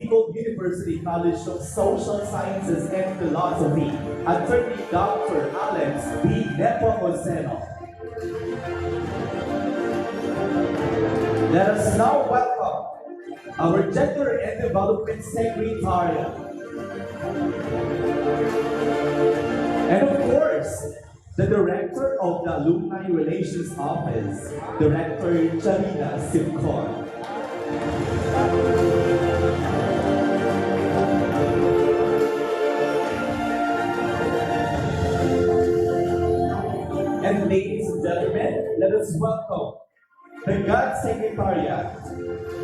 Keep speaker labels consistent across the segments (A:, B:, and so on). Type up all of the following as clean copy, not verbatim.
A: Bicol University College of Social Sciences and Philosophy, Attorney Dr. Alex B. Nepomuceno. Let us now welcome our Gender and Development Secretary. And of course, the Director of the Alumni Relations Office, Director Janina Simcon. And ladies and gentlemen, let us welcome the GAD Secretariat,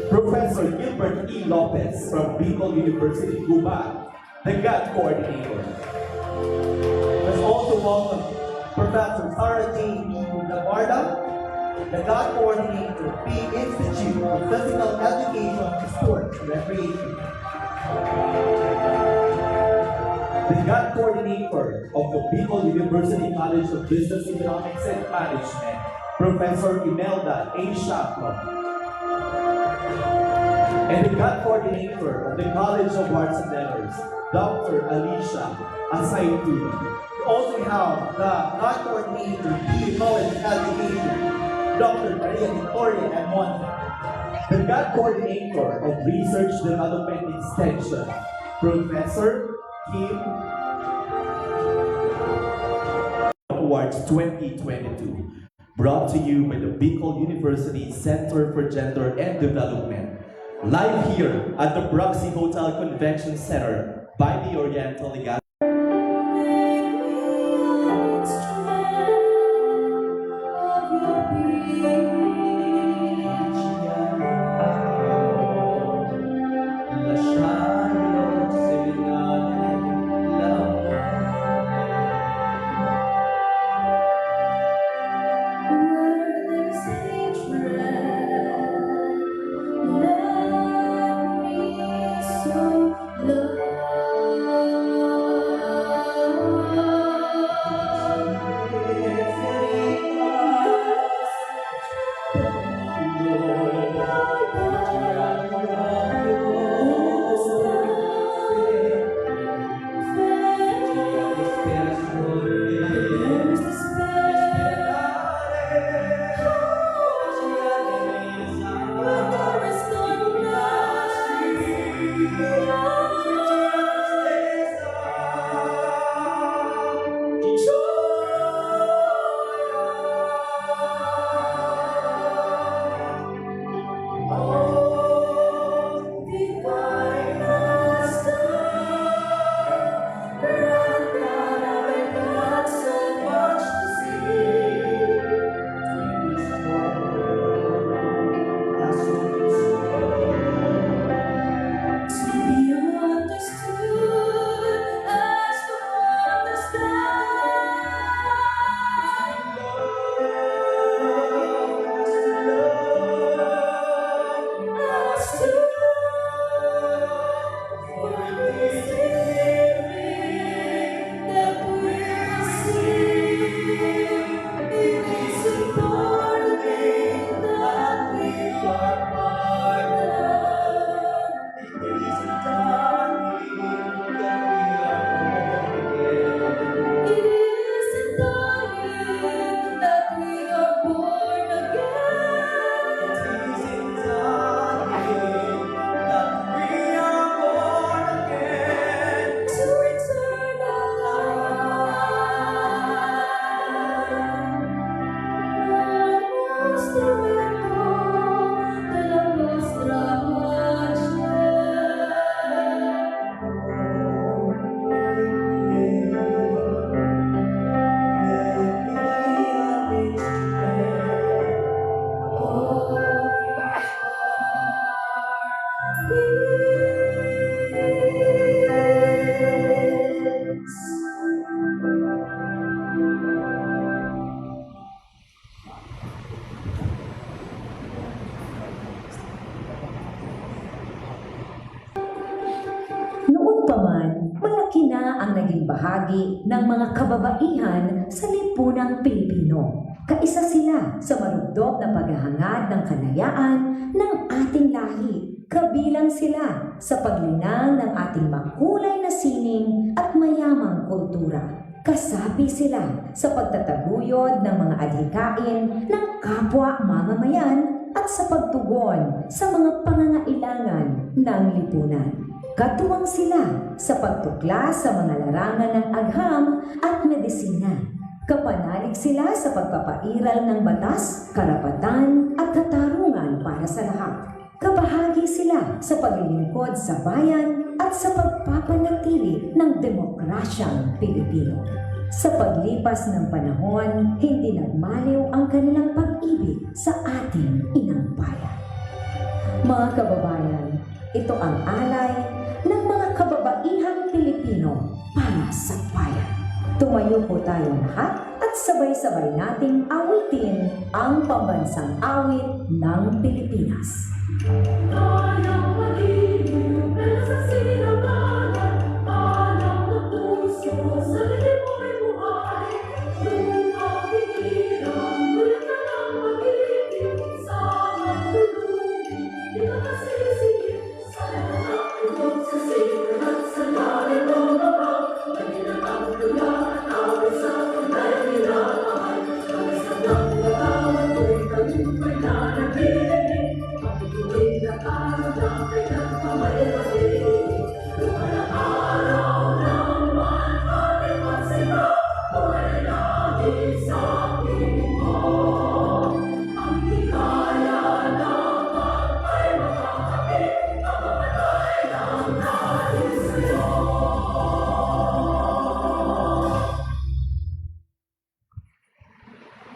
A: Professor Gilbert E. Lopez from Bicol University, Guba, the GAD Coordinator.
B: Let's also welcome Professor Sarah Jane E. Navarda, the GAD Coordinator, P. Institute of Physical Education, Sports, and Recreation.
A: The GAD Coordinator of the Bicol University College of Business, Economics, and Management, Professor Imelda A. Shapro. And the GAD Coordinator of the College of Arts and Letters, Dr. Alicia Asaytuno.
B: We also have the GAD Coordinator, P. College Education, Dr. Maria Victoria and Monte.
A: The GAD Coordinator of Research Development Extension, Professor Kim Awards 2022, brought to you by the Bicol University Center for Gender and Development, live here at the Broxy Hotel Convention Center by the Oriental Legal.
C: Noon pa man, malaki na ang naging bahagi ng mga kababaihan sa lipunang Pilipino. Kaisa sila sa marugdog na paghahangad ng kalayaan ng ating lahi Kabilang sila sa paglinang ng ating makulay na sining at mayamang kultura. Kasapi sila sa pagtataguyod ng mga adhikain ng kapwa mamamayan at sa pagtugon sa mga pangangailangan ng lipunan. Katuwang sila sa pagtuklas sa mga larangan ng agham at medisina. Kapanalig sila sa pagpapairal ng batas, karapatan at katarungan para sa lahat. Kabahagi sila sa paglilingkod sa bayan at sa pagpapanatili ng demokrasyang Pilipino. Sa paglipas ng panahon, hindi nagmaliw ang kanilang pag-ibig sa ating inang bayan. Mga kababayan, ito ang alay ng mga kababaihang Pilipino para sa bayan. Tumayo po tayo lahat at sabay-sabay nating awitin ang pambansang awit ng Pilipinas.
D: Kayang magiliw, pero sa sinagalan, alam ng puso, sa dilim mo'y buhay. Lumang pigilan, ulit ka ng magiging, sa magtulungin, di ka masisingin. Sa lahat ng sa sikat, sa lalim ng babang, kanina ang tulaan, awit sa tunay nilalakay. Ang isang ng lagawan, tuloy talumpay na nagiling.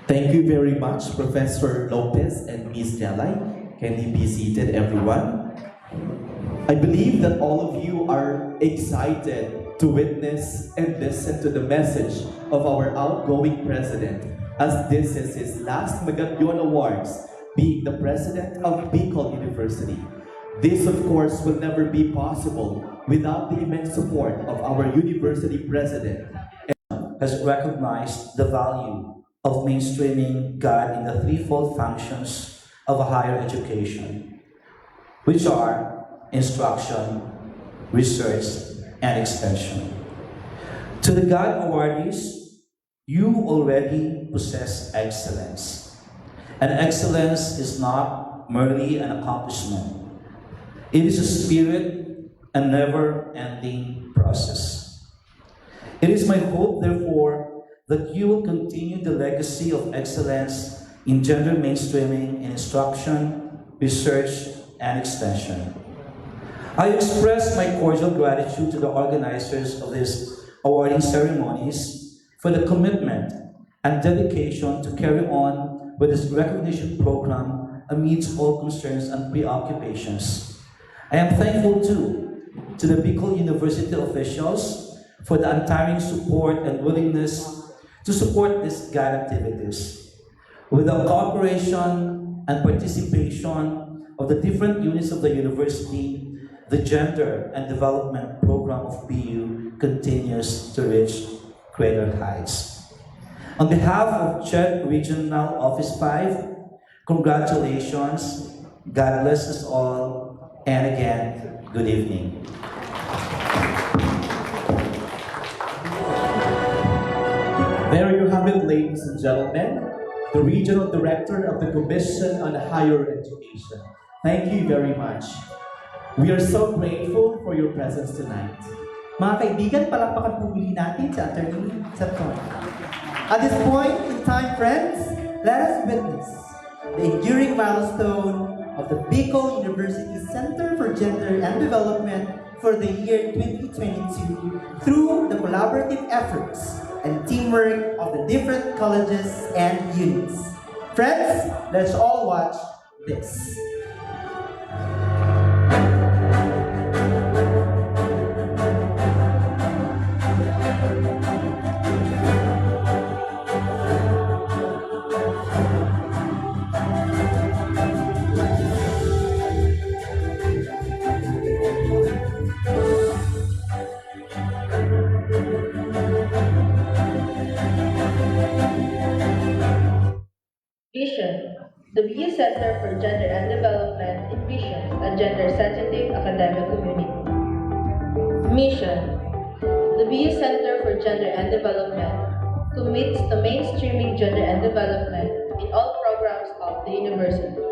A: Thank you very much, Professor Lopez and Ms. Jalay. Can you be seated, everyone? I believe that all of you are excited to witness and listen to the message of our outgoing president, as this is his last Magandyon Awards, being the president of Bicol University. This, of course, will never be possible without the immense support of our university president.
E: Has recognized the value of mainstreaming God in the threefold functions of a higher education, which are instruction, research, and extension. To the God awardees, you already possess excellence. And excellence is not merely an accomplishment. It is a spirit and never-ending process. It is my hope, therefore, that you will continue the legacy of excellence in gender mainstreaming in instruction, research, and extension. I express my cordial gratitude to the organizers of these awarding ceremonies for the commitment and dedication to carry on with this recognition program amidst all concerns and preoccupations. I am thankful too to the Bicol University officials for the untiring support and willingness to support these GAD activities. With the cooperation and participation of the different units of the university, the Gender and Development Program of BU continues to reach greater heights. On behalf of CHED Regional Office 5, congratulations, God bless us all, and again, good evening.
A: There you have it, ladies and gentlemen, the Regional Director of the Commission on Higher Education. Thank you very much. We are so grateful for your presence tonight.
B: Mga kaibigan, palakpakan po muli natin sa Attorney Septon. At this point in time, friends, let us witness the enduring milestone of the Bicol University Center for Gender and Development for the year 2022 through the collaborative efforts and teamwork of the different colleges and units. Friends, let's all watch this.
D: Vision. The BU Center for Gender and Development
F: Mission: the BU Center for Gender and Development commits to mainstreaming gender and development in all programs of the university.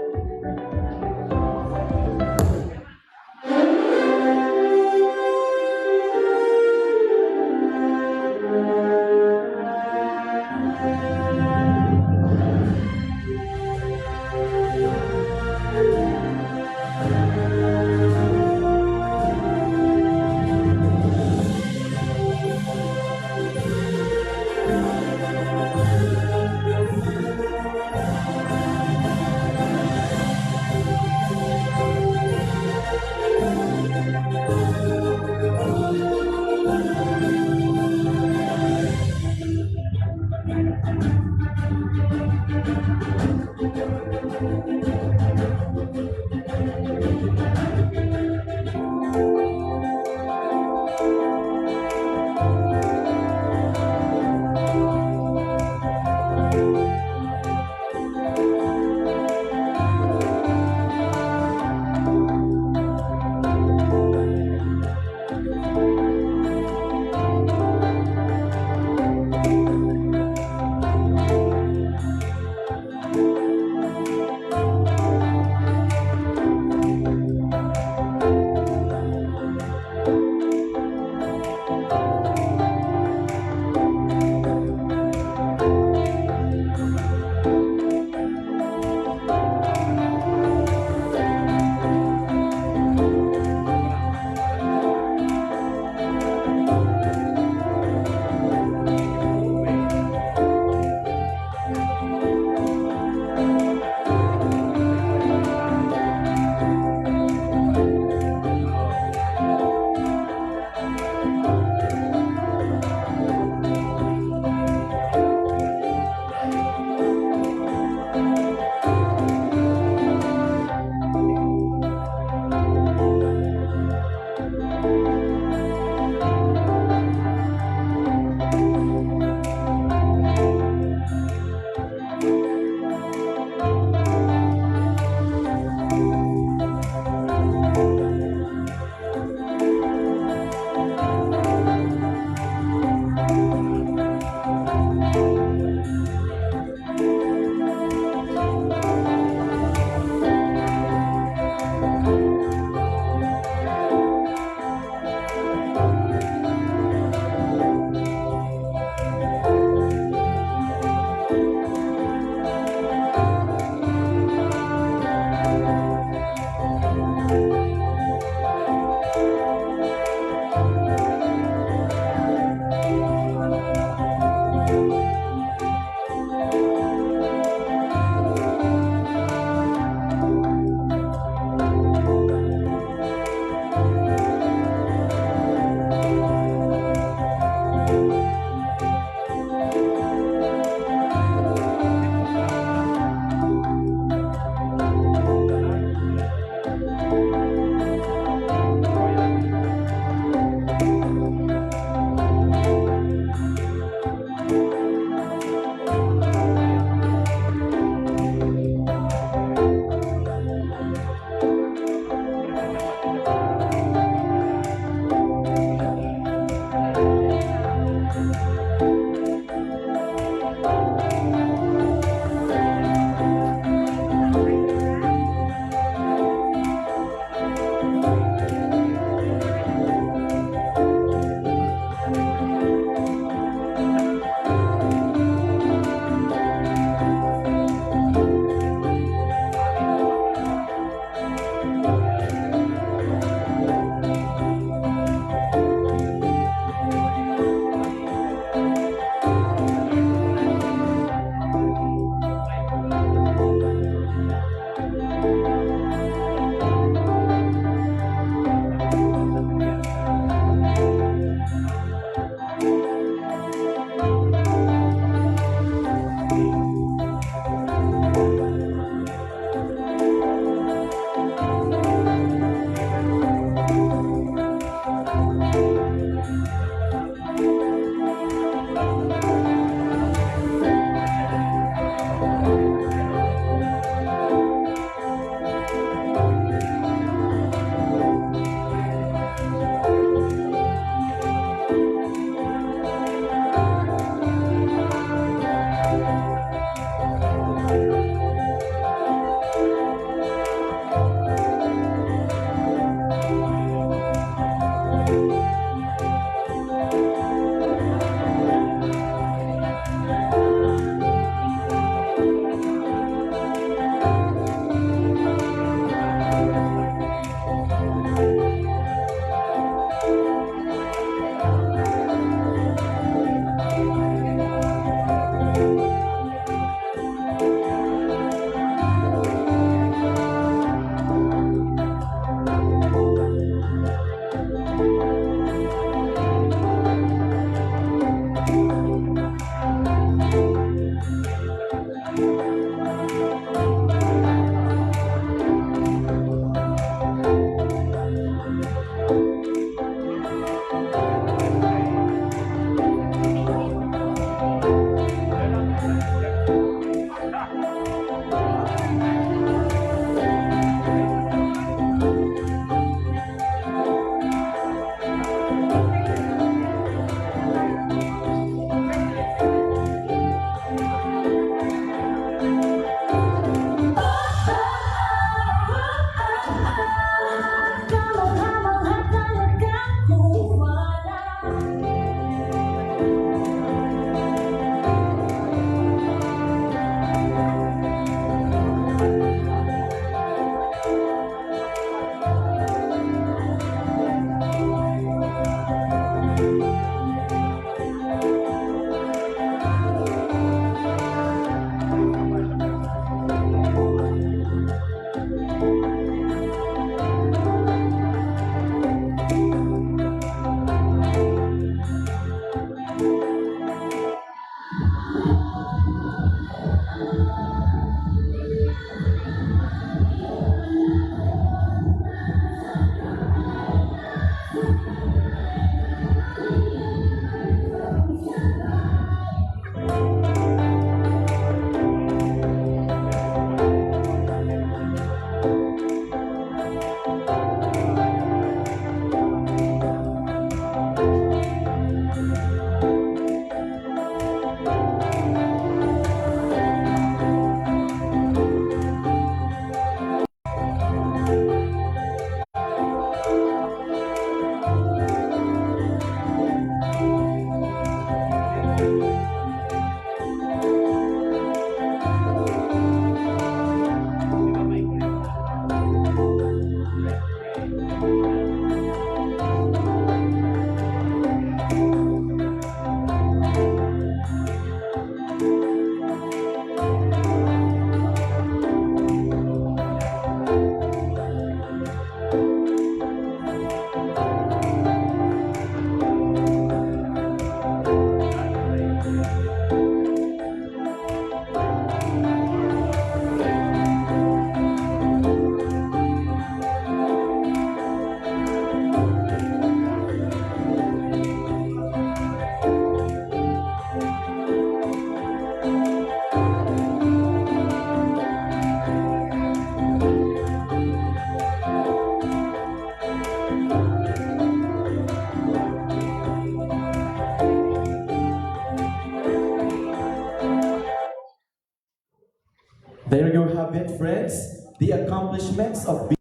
A: have it, friends. The accomplishments of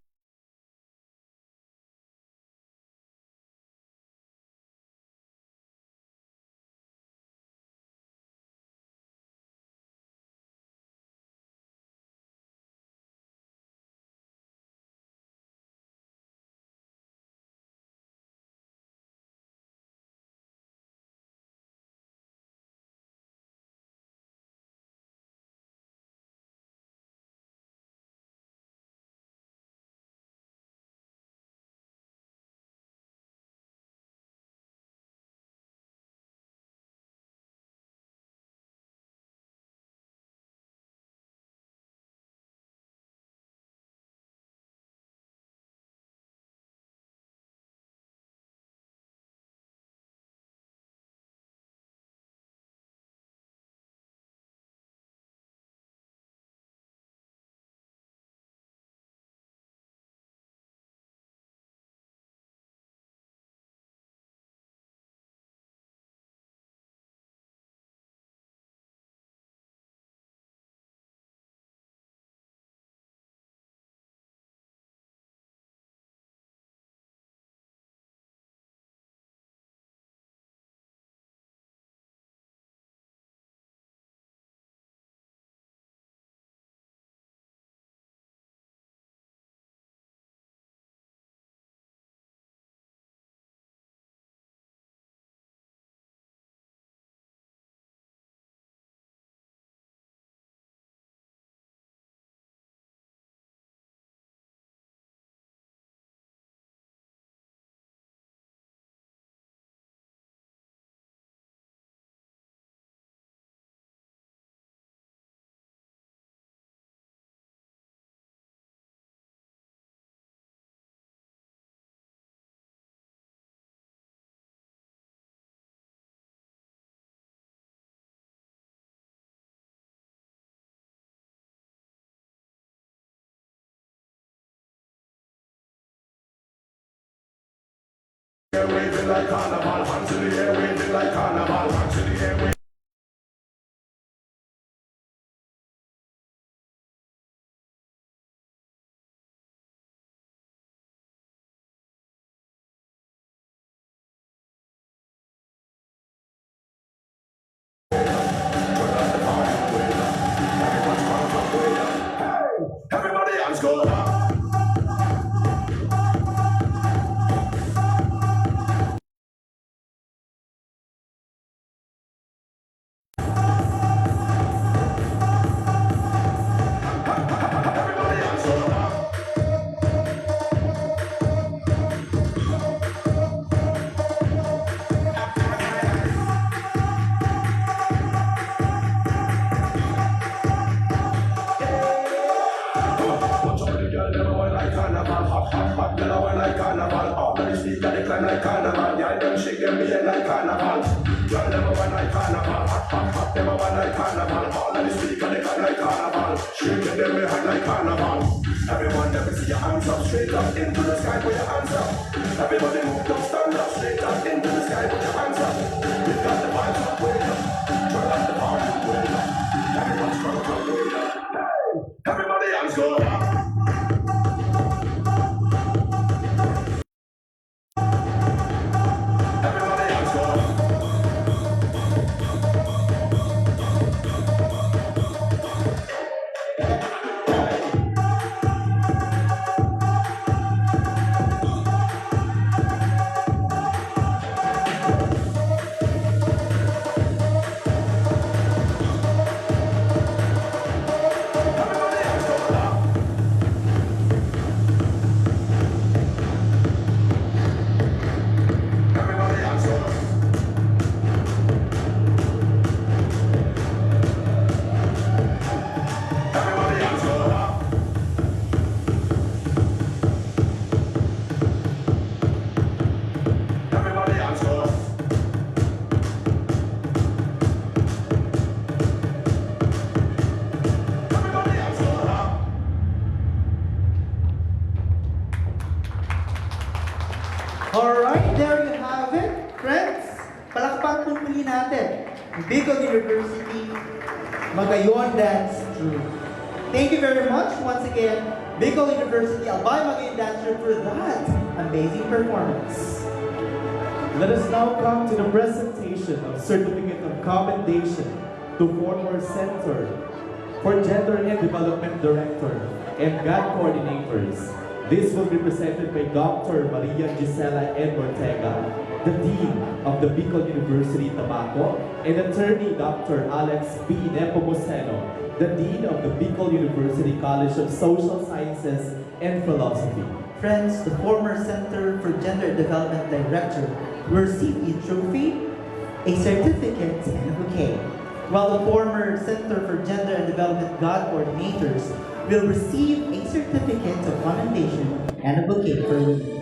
G: Waving like carnival, hands in the air, waving like carnival, hands in the air. Everybody hands go up. Everybody hands go up. Watch out the girl, them a wine like carnival, hot, hot, hot, girl a wine like carnival. All of the speaker they climb like carnival, yeah, them shake them being like carnival. Girl, them a wine like carnival, hot, hot, hot, them a wine like carnival. All of the speaker they climb like carnival, shaking them behind like carnival. Everyone, let me see your hands up, straight up into the sky, put your hands up. Everybody move, don't stand up, straight up into the sky, put your hands up. We got the vibes up, way up, turn up the party, way up. Everyone's trying to way up. Hey, everybody hands go up. Everybody hands go up. Everybody hands go up. Everybody hands go up. Everybody hands go up. Everybody hands go up. Everybody hands go up.
B: Alright, there you have it, friends. Palakpak po muli natin. Bicol University, Magayon Dance Troupe. Thank you very much once again, Bicol University Albay Magayon Dancer, for that amazing performance.
A: Let us now come to the presentation of Certificate of Commendation to former Center for Gender and Development Director and GAD Coordinators. This will be presented by Dr. Maria Gisela N. Ortega, the Dean of the Bicol University Tamaco, and Attorney Dr. Alex P. Nepomuceno, the Dean of the Bicol University College of Social Sciences and Philosophy.
B: Friends, the former Center for Gender Development Director will receive a trophy, a certificate, and a bouquet, while the former Center for Gender and Development GAD Coordinators will receive a certificate of commendation and a bouquet for women.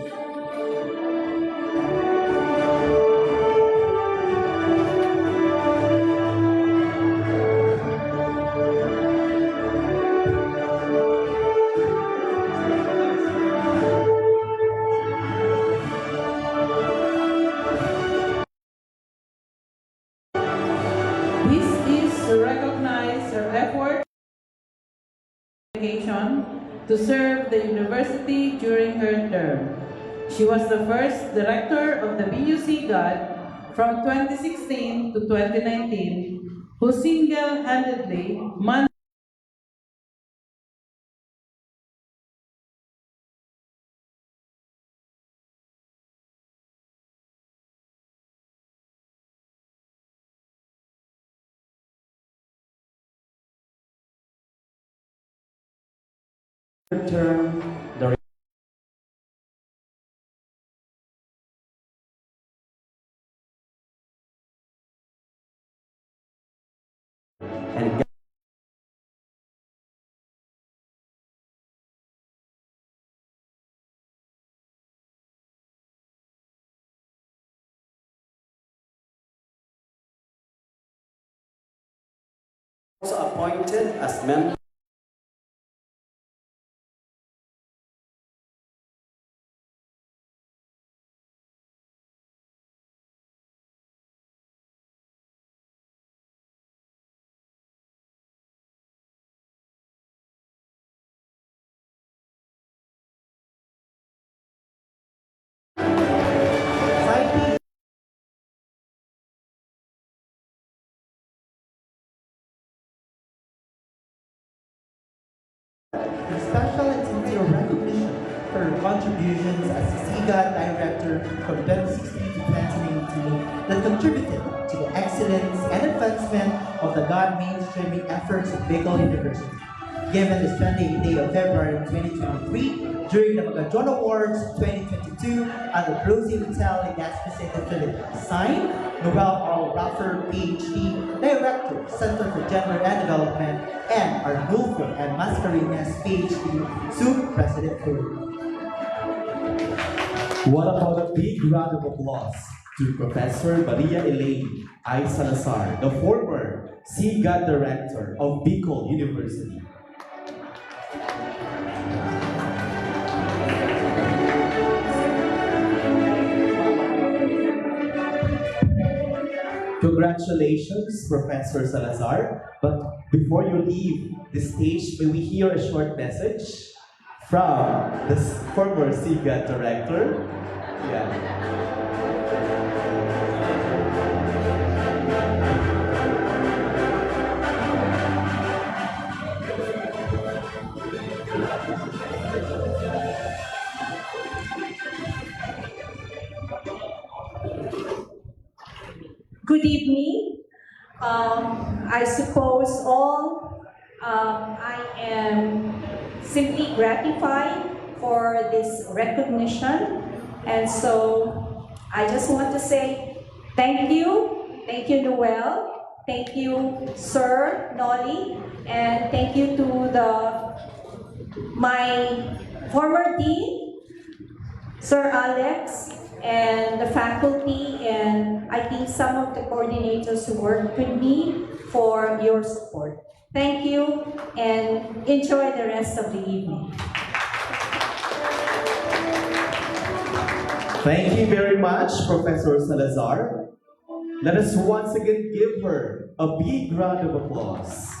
H: This is to recognize her effort and dedication to serve the university during her term. She was the first director of the BUC GAD from 2016 to 2019, who single-handedly managed
A: Term, the and
I: also appointed as member
B: Society with special and sincere recognition for her contributions as the CGAD Director from 2016 to 2019 that contributed to the excellence and advancement of the GAD mainstreaming efforts of Bicol University. Given this 28th day of February 2023, during the Magajon Awards 2022 at the Rosie Hotel in Gaspi City, Philippines. Signed, Noel R. Raffer, PhD, Director, Center for Gender and Development, and Arnulfo and Mascarenas, PhD, Sub President Food.
A: what about a big round of applause to Professor Maria Elaine I. Salazar, the former CGAD Director of Bicol University. Congratulations, Professor Salazar. But before you leave the stage, may we hear a short message from the former CGAD Director? Yeah.
J: Good evening. I suppose I am simply gratified for this recognition. And so I just want to say thank you. Thank you, Noel. Thank you, Sir Nolly. And thank you to my former dean, Sir Alex, and the faculty, and I think some of the coordinators who worked with me for your support. Thank you, and enjoy the rest of the evening.
A: Thank you very much, Professor Salazar. Let us once again give her a big round of applause.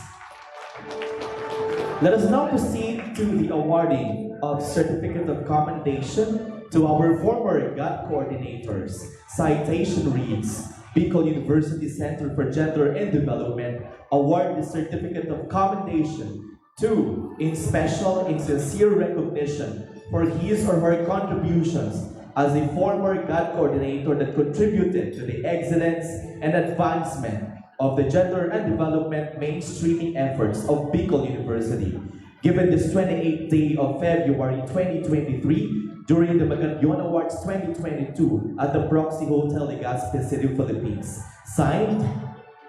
A: Let us now proceed to the awarding of Certificate of Commendation to our former GAT coordinators. Citation reads, Bicol University Center for Gender and Development award the Certificate of Commendation to, in special and sincere recognition for his or her contributions as a former GAT coordinator that contributed to the excellence and advancement of the gender and development mainstreaming efforts of Bicol University. Given this 28th day of February 2023 during the Magallanes Awards 2022 at the Proxy Hotel Legazpi City, Philippines. Signed,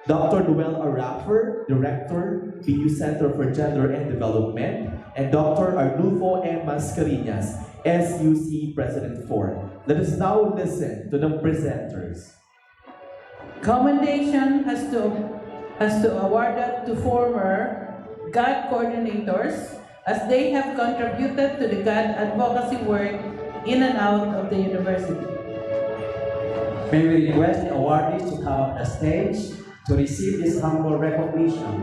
A: Dr. Noel Arafer, Director, BU Center for Gender and Development, and Dr. Arnulfo M. Mascareñas, SUC President 4. Let us now listen to the presenters.
H: Commendation has to awarded to former GAD coordinators as they have contributed to the GAD advocacy work in and out of the university.
I: May we request the awardees to come up the stage to receive this humble recognition,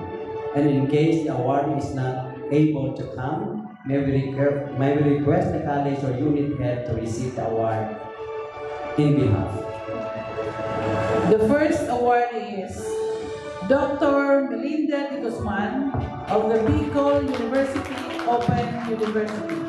I: and in case the awardee is not able to come, may we request the college or unit head to receive the award in behalf.
H: The first awardee is Dr. Melinda de Guzman of the Bicol University Open University.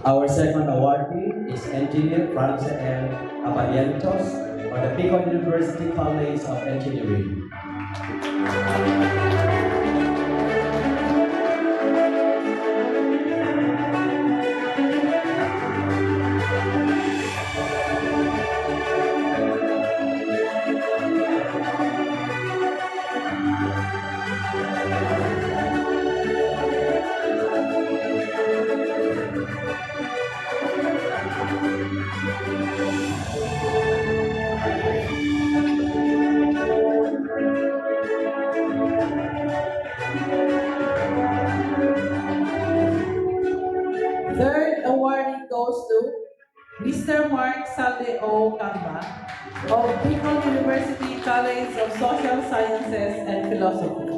I: Our second awardee is Engineer Francis L. Abalientos of the Bicol University College of Engineering.
H: Third awarding goes to Mr. Mark Salde O. Camba of Bicol University College of Social Sciences and Philosophy.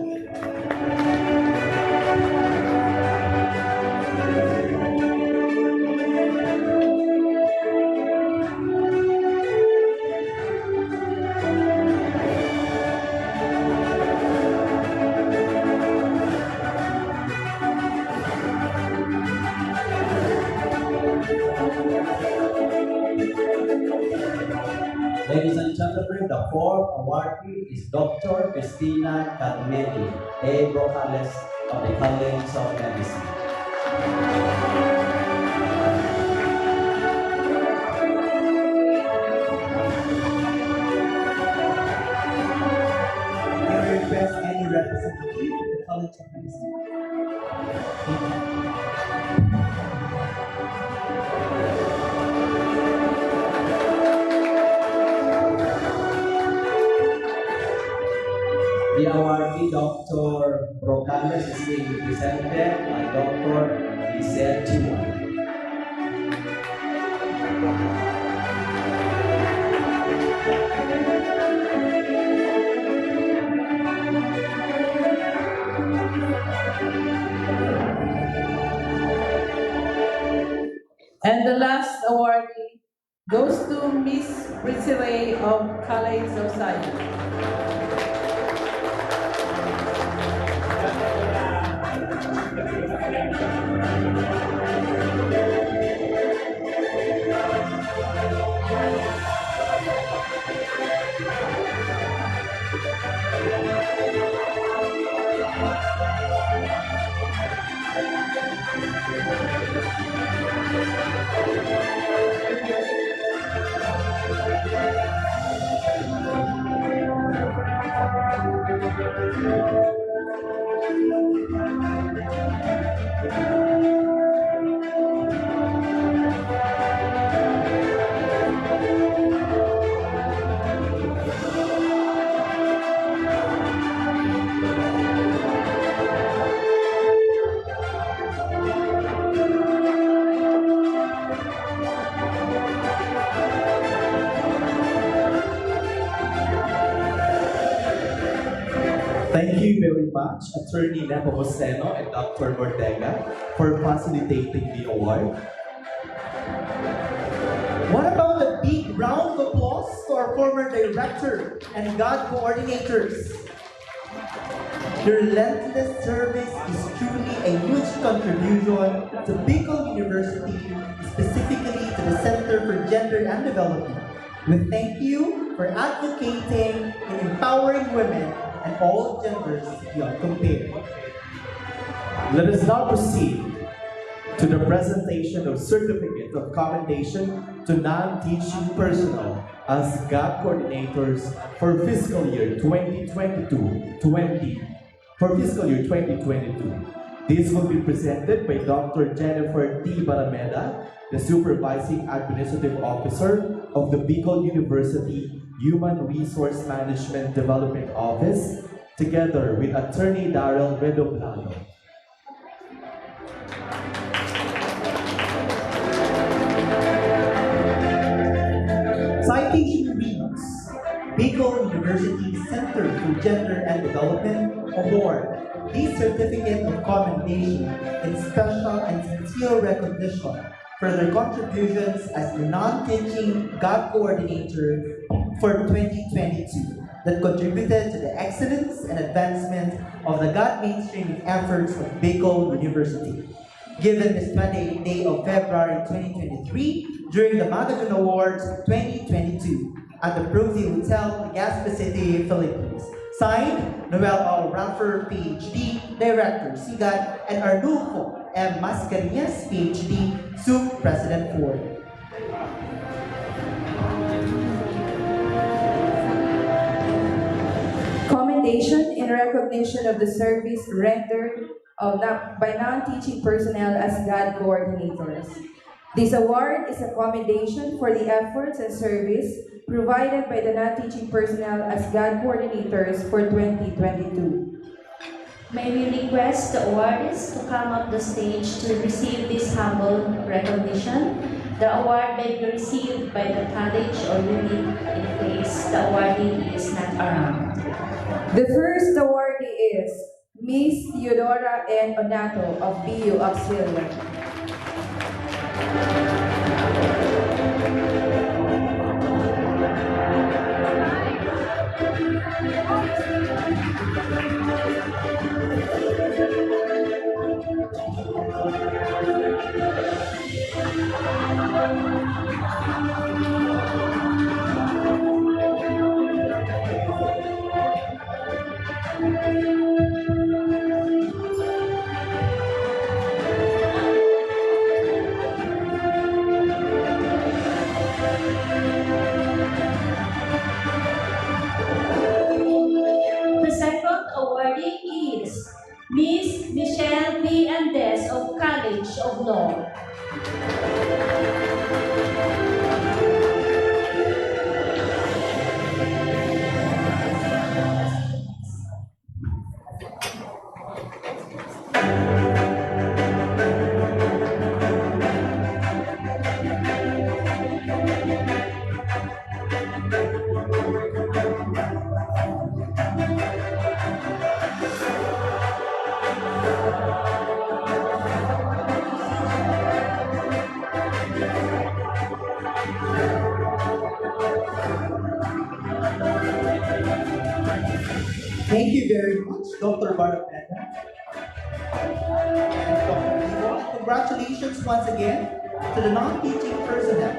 I: Ladies and gentlemen, the fourth awardee is Dr. Cristina Carmeli A. Brocales of the College of Medicine.
B: May I request any representative of the College of Medicine?
I: The awardee, Dr. Brocales, is being represented by Dr. Lizette Chihuahua.
H: And the last awardee goes to Miss Priscilla of College of Science.
D: Thank you.
A: Thank you very much, Attorney Nepomuceno and Dr. Ortega, for facilitating the award.
B: What about a big round of applause to our former director and GOD coordinators? Your relentless service is truly a huge contribution to Bicol University, specifically to the Center for Gender and Development. We thank you for advocating and empowering women and all genders beyond compare.
A: Let us now proceed to the presentation of Certificate of Commendation to non-teaching personnel as GAP coordinators for fiscal year 2022. This will be presented by Dr. Jennifer T. Barameda, the Supervising Administrative Officer of the Bicol University Human Resource Management Development Office, together with Attorney Daryl Redoblado.
B: Citation reads, Bicol University Center for Gender and Development Award. This certificate of commendation in special and sincere recognition for their contributions as the non-teaching GAP coordinator for 2022 that contributed to the excellence and advancement of the GAP mainstreaming efforts of Bicol University. Given this 28th day of February 2023 during the Magadan Awards 2022 at the Profi Hotel, Legazpi City, Philippines. Signed, Noel R. Raffer, PhD, Director, SIGAD, and Arnulfo M. Mascarillas, PhD, SUP President Ford.
K: Commendation in recognition of the service rendered by non-teaching personnel as GAD coordinators. This award is a commendation for the efforts and service provided by the non-teaching personnel as GAD coordinators for 2022.
L: May we request the awardees to come up the stage to receive this humble recognition. The award may be received by the college or unit in case the awardee is not around.
K: The first awardee is Miss Theodora N. Onato of BU Auxilia.
L: The second awardee is Miss Michelle B. Andes of College of Law.
B: Thank you very much, Dr. Barameda. And Dr. Iwan, congratulations once again to the non-teaching personnel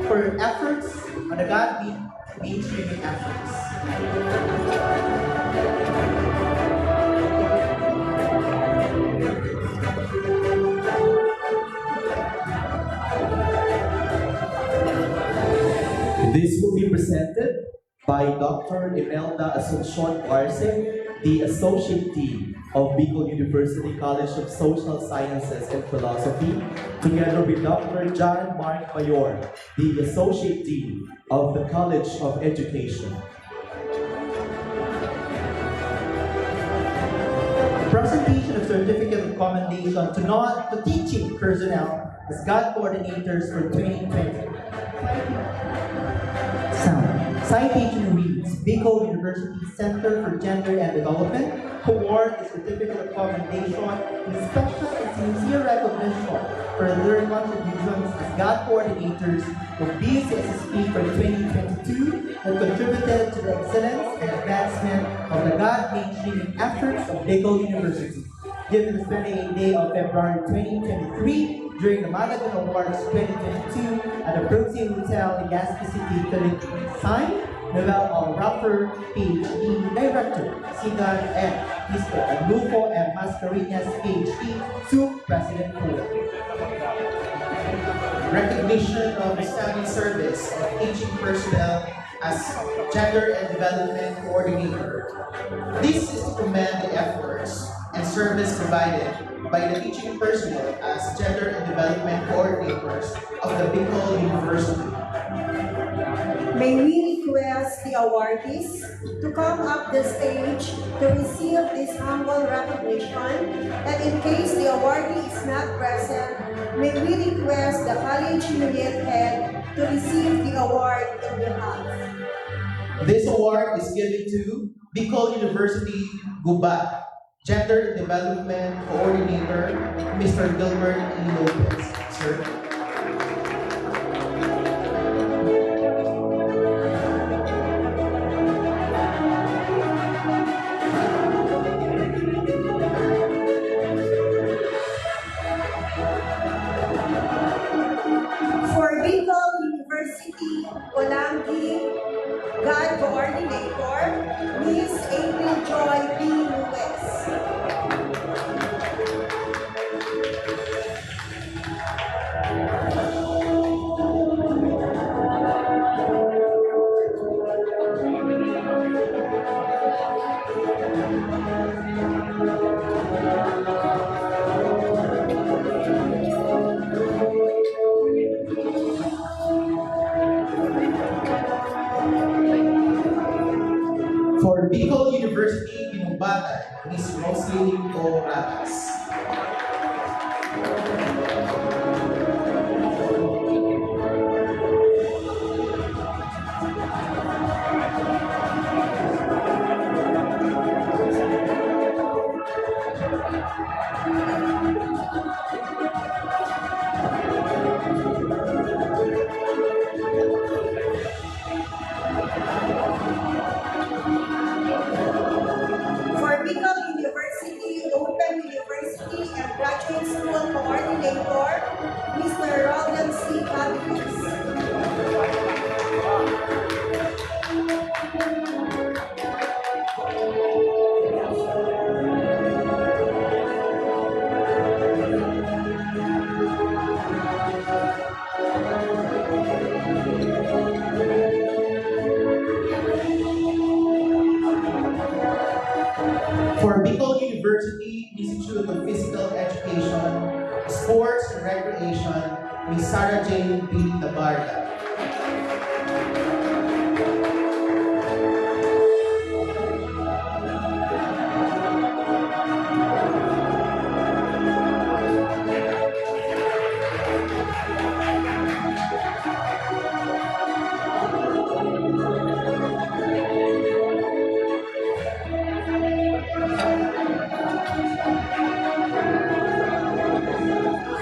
B: for efforts on the GAD mainstreaming efforts.
A: This will be presented by Dr. Imelda Asuncion Arce, the Associate Dean of Bicol University College of Social Sciences and Philosophy, together with Dr. John Mark Mayor, the Associate Dean of the College of Education.
B: Presentation of certificate of commendation to teaching personnel as God coordinators for 2020. Sound. Citation reads, Bicol University Center for Gender and Development award a certificate of commendation in special and sincere recognition for their contributions as God coordinators of BUCSSP for 2022 that contributed to the excellence and advancement of the God mainstreaming efforts of Bicol University. Given the 28th day of February 2023 during the Malagan Awards 2022 at the Proxy Hotel in Gaspi City, Philippines. Signed, Noel L. Rapper, PhD, Director, SIGAN, and Mr. Adolfo M. Mascareñas, PhD, to President Court.
M: Recognition of outstanding service of teaching personnel as Gender and Development Coordinator. This is to commend the efforts and service provided by the teaching personnel as Gender and Development Coordinators of the Bicol University.
N: May we request the awardees to come up the stage to receive this humble recognition, and in case the awardee is not present, may we request the college unit head to receive the award in behalf.
M: This award is given to Bicol University Gubat, Gender and Development Coordinator, Mr. Gilbert E. Lopez. Sir.
N: For Bicol University, Olamgi, God Coordinator, Ms. April Joy B. Lewis.
M: For Bicol University, Binubatan, Ms. Roslyn O. Ratas.
N: For Bicol University, Open University and Graduate School Coordinator, Mr. Roland C. Cabilis.
M: For Bicol University Institute of Physical Education, Sports and Recreation, Ms. Sarah Jane B. Tabarda.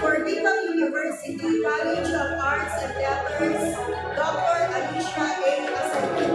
N: For Bicol University College of Arts and Letters, Dr. Alicia A. Asabi.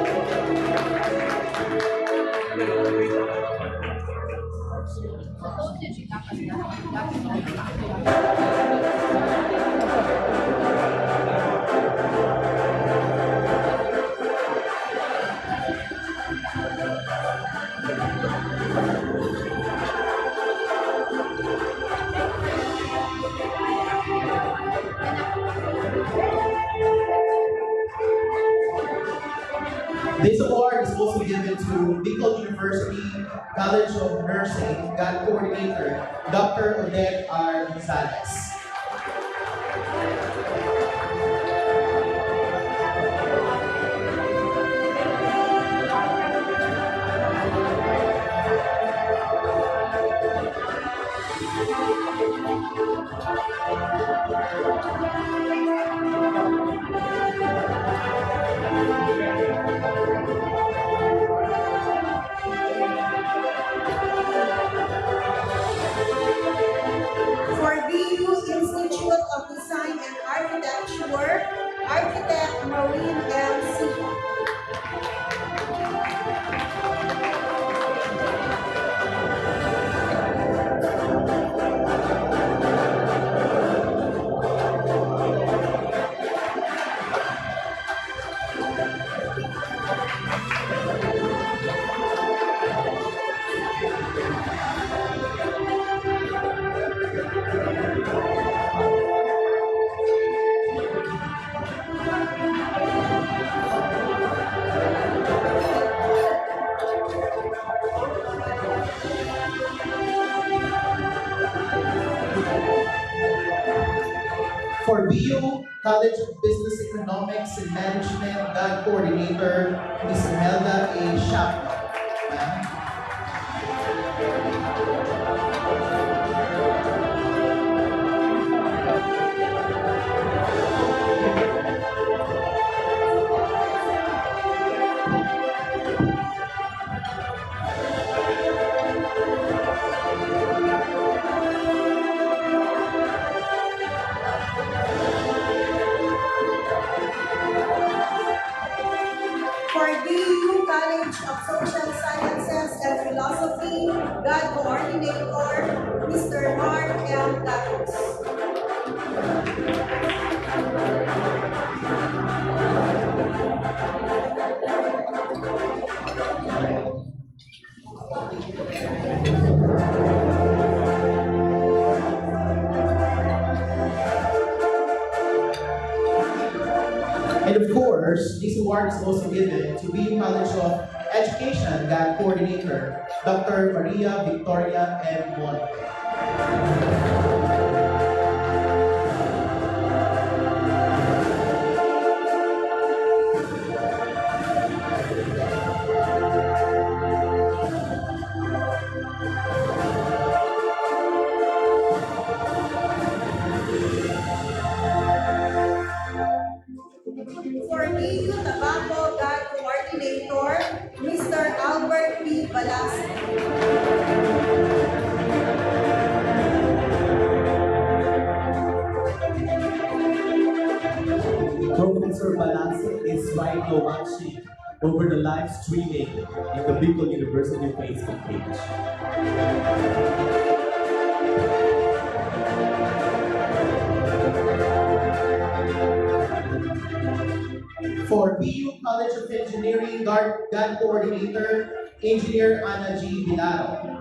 M: This award is also given to Bicol University College of Nursing God Coordinator, Dr. Odette R. Gonzalez.
N: work, Architect Maureen M. C.
M: For BU College of Business Economics and Management, GAD Coordinator, Ms. Imelda A. Shapa.
N: For BU College of Social Sciences and Philosophy, GAD Coordinator, Mr. Mark M. Lacus.
M: And of course, this award is also given to BU College of Education GAD Coordinator, Dr. Maria Victoria M. Mon.
N: For BU Tobacco GAD Coordinator, Mr. Albert P. Balasco.
A: Professor Balanse is right now watching over the live streaming in the Bicol University Facebook page.
M: For BU College of Engineering GAD Coordinator, Engineer Ana G. Bilaro.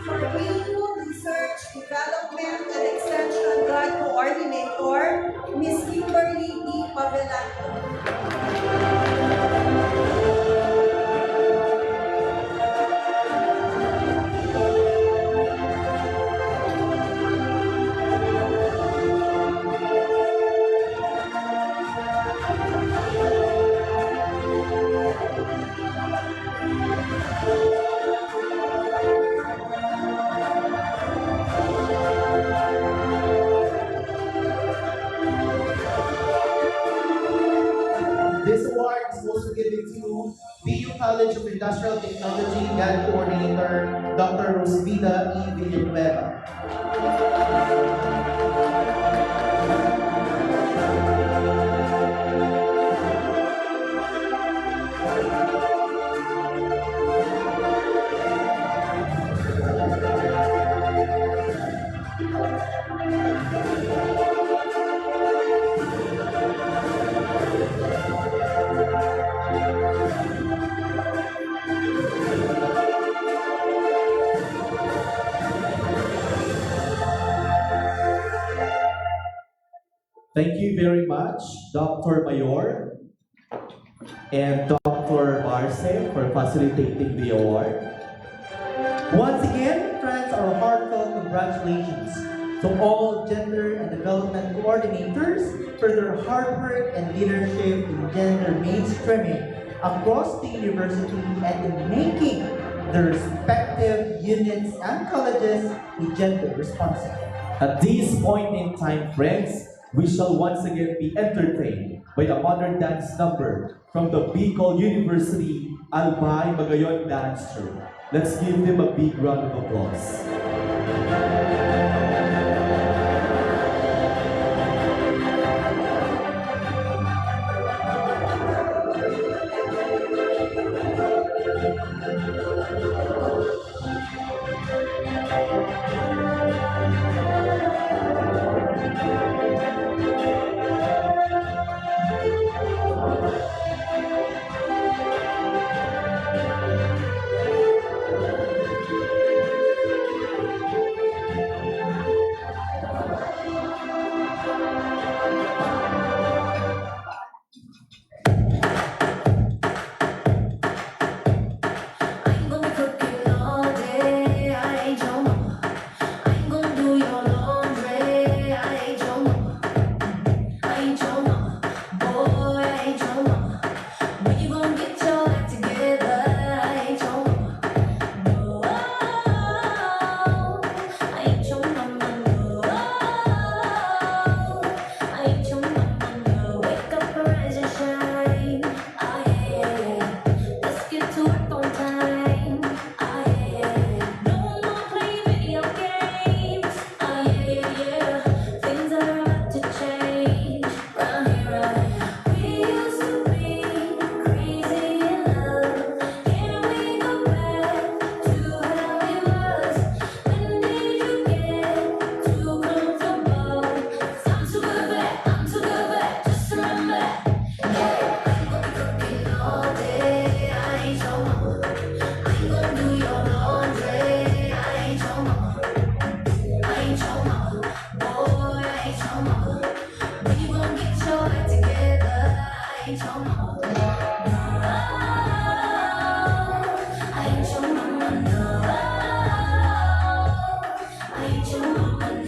N: For BU Research, Development, and Extension GAD Coordinator, Ms. Kimberly D. Pavelanco.
M: This award is also given to BU College of Industrial Technology GAD Coordinator, Dr. Rosvida E. Villanueva.
A: Thank you very much, Dr. Mayor and Dr. Marce for facilitating the award.
B: Once again, friends, our heartfelt congratulations to all gender and development coordinators for their hard work and leadership in gender mainstreaming across the university and in making their respective units and colleges be gender responsive.
A: At this point in time, friends, we shall once again be entertained by a modern dance number from the Bicol University Albay Magayon Dance Troupe. Let's give them a big round of applause.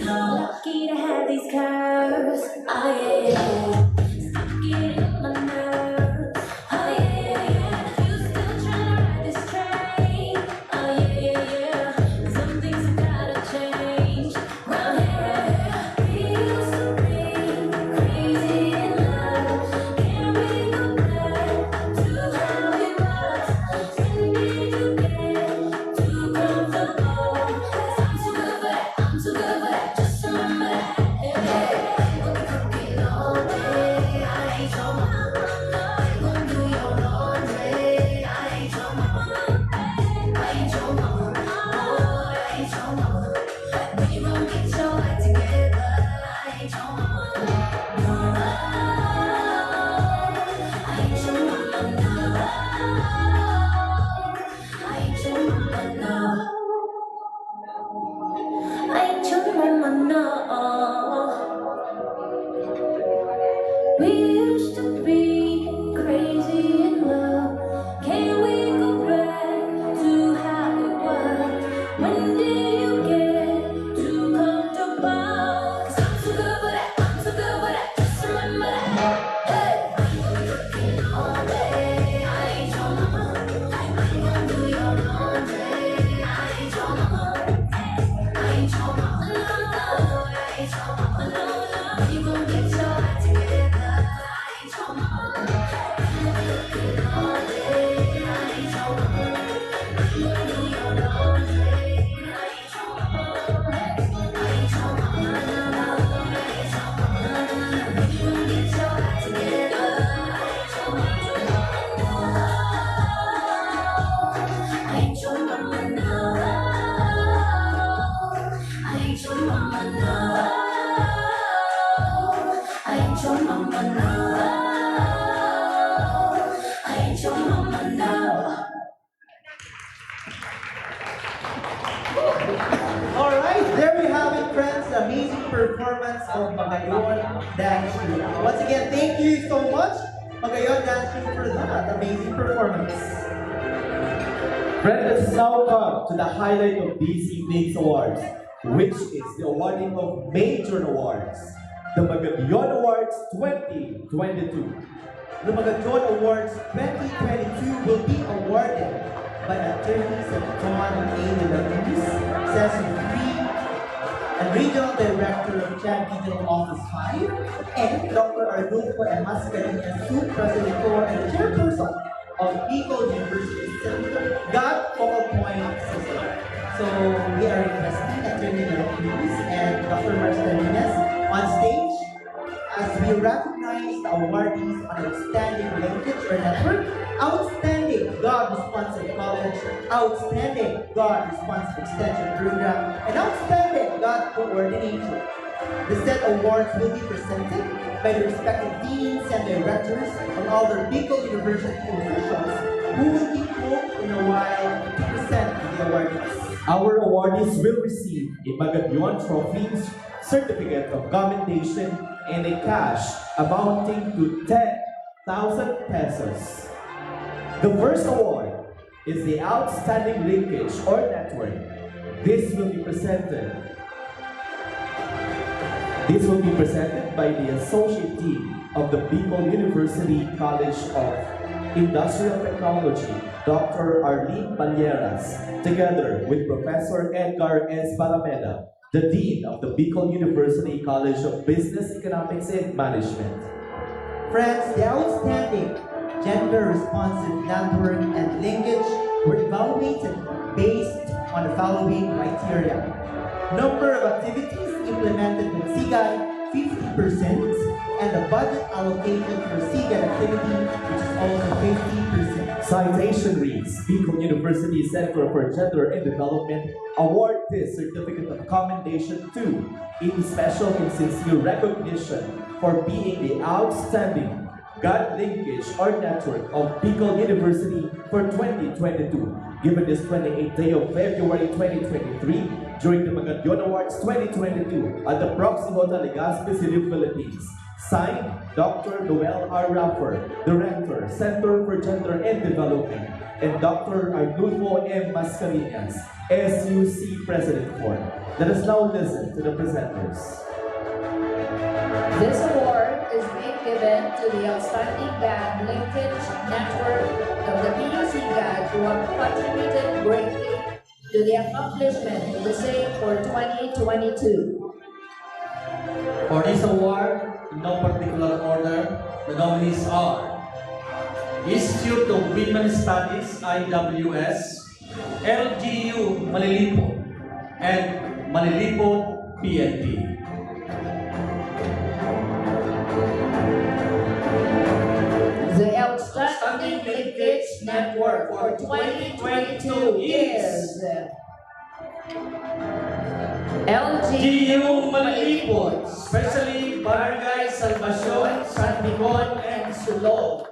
D: Lucky to have these curves. Oh yeah. Stop getting on my nerves. Oh yeah. You still trying to ride this train. Oh yeah. Some things have gotta change. Oh yeah. We used to be crazy in love. Can we go back to how it was? When did you get too comfortable? 'Cause I'm too good for that. I'm too good for that. Just remember that. I ain't your mama, no. We used to be crazy in love. Can we go back to how it was? When did you get too comfortable? 'Cause I'm too good for that. I'm too good for that. Just remember that. Hey, I'm gonna be cooking all day. I ain't your mama. I'm gonna do your laundry. I ain't your mama. I ain't your mama, no, no. I ain't your mama, no, no. You gon' get your act together. I ain't your mama. I'm cooking all day. I ain't your mama. I'm gonna do your laundry. I ain't your mama. I ain't your mama, no, no. I ain't your mama, no, no. You gon' get your act together. I ain't your mama. I ain't your mama, no. I ain't your mama, no. I ain't your mama, no. I ain't your mama, no.
B: Alright, there we have it, friends. The amazing performance of Magayon Dance Troupe. Once again, thank you so much, Magayon Dance Troupe, for that amazing performance.
A: Friends, let's now come to the highlight of this evening's awards, which is the awarding of major awards, the Magayon Awards 2022.
B: Lumagajon Awards 2022 will be awarded by attorneys at John A. De La Cruz, Session 3, and Regional Director of CHAD Regional Office 5, and Dr. Arnulfo M. Mascareñas, Soup President and the Chairperson of Bicol University Center, God Focal Point System. So we are requesting Attorney De La Cruz and Dr. Mascareñas on stage as we recognize the awardees on Outstanding Linkage or Network, Outstanding God Responsive College, Outstanding God Responsive Extension Program, and Outstanding God Coordinator. The said awards will be presented by the respective deans and directors and other Bicol University officials who will be called in a while to present the awardees.
A: Our awardees will receive a Magallanes Trophy, certificate of commendation, and a cash amounting to 10,000 pesos. The first award is the Outstanding Linkage or Network. This will be presented by the Associate Dean of the Bicol University College of Industrial Technology, Dr. Arlene Balleras, together with Professor Edgar S. Palameda, the Dean of the Bicol University College of Business, Economics, and Management.
B: Friends, the outstanding gender responsive network and linkage were evaluated based on the following criteria. Number of activities implemented with SIGAD, 50%, and the budget allocated for SIGAD activity, which is also 50%.
A: Citation reads, Bicol University Center for Gender and Development award this certificate of commendation to, in special and sincere recognition for being the outstanding God Linkage or Network of Bicol University for 2022, given this 28th day of February 2023 during the Magallanes Awards 2022 at the Proxy Hotel Legazpi City, Philippines. Signed, Dr. Noel R. Raffer, Director, Center for Gender and Development, and Dr. Arnulfo M. Mascareñas, SUC President for. Let us now listen to the presenters.
O: This award is being given to the Outstanding GAD Linkage Network of the PUC GAD who have contributed greatly to the accomplishment of the same for 2022.
P: For this award, in no particular order, the nominees are Institute of Women's Studies, IWS, LGU Malilipot, and Malilipot PNP.
O: The Outstanding Linkage Network for 2022 is
P: LGU Malilipot, especially Barangay Salvacion, San Miguel, and Sulog.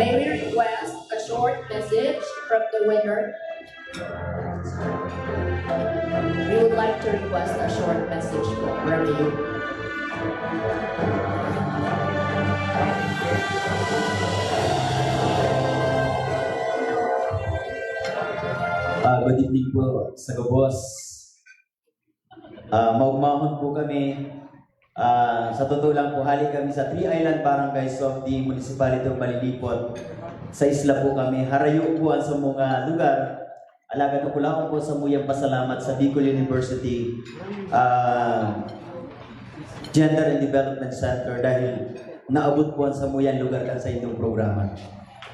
O: May we request a short message from the winner? We would like to request a short message from you.
Q: Good evening po sa Gabos. Maugmahon po kami. Sa totoo lang po, hali kami sa Three Island Barangays of the Municipality of Malilipot. Sa isla po kami, harayo po sa mga lugar. Alaga na po lang po sa muyang pasalamat sa Bicol University Gender and Development Center dahil naabot po sa muyang lugar kan sa inyong programa.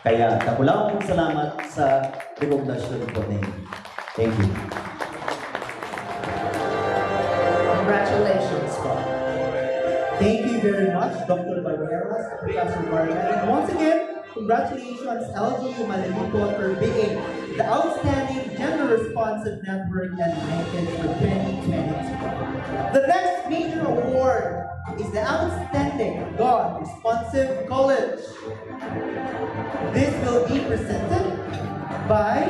Q: Kaya tapulang po salamat sa recogniztion po ninyo. Thank you.
O: Congratulations, Bob.
B: Thank you very much, Dr. Barreras, Professor Vargas. And once again, congratulations, LGU Malilipo, for being the Outstanding Gender Responsive Network and Linkage for 2022. The next major award is the Outstanding God Responsive College. This will be presented by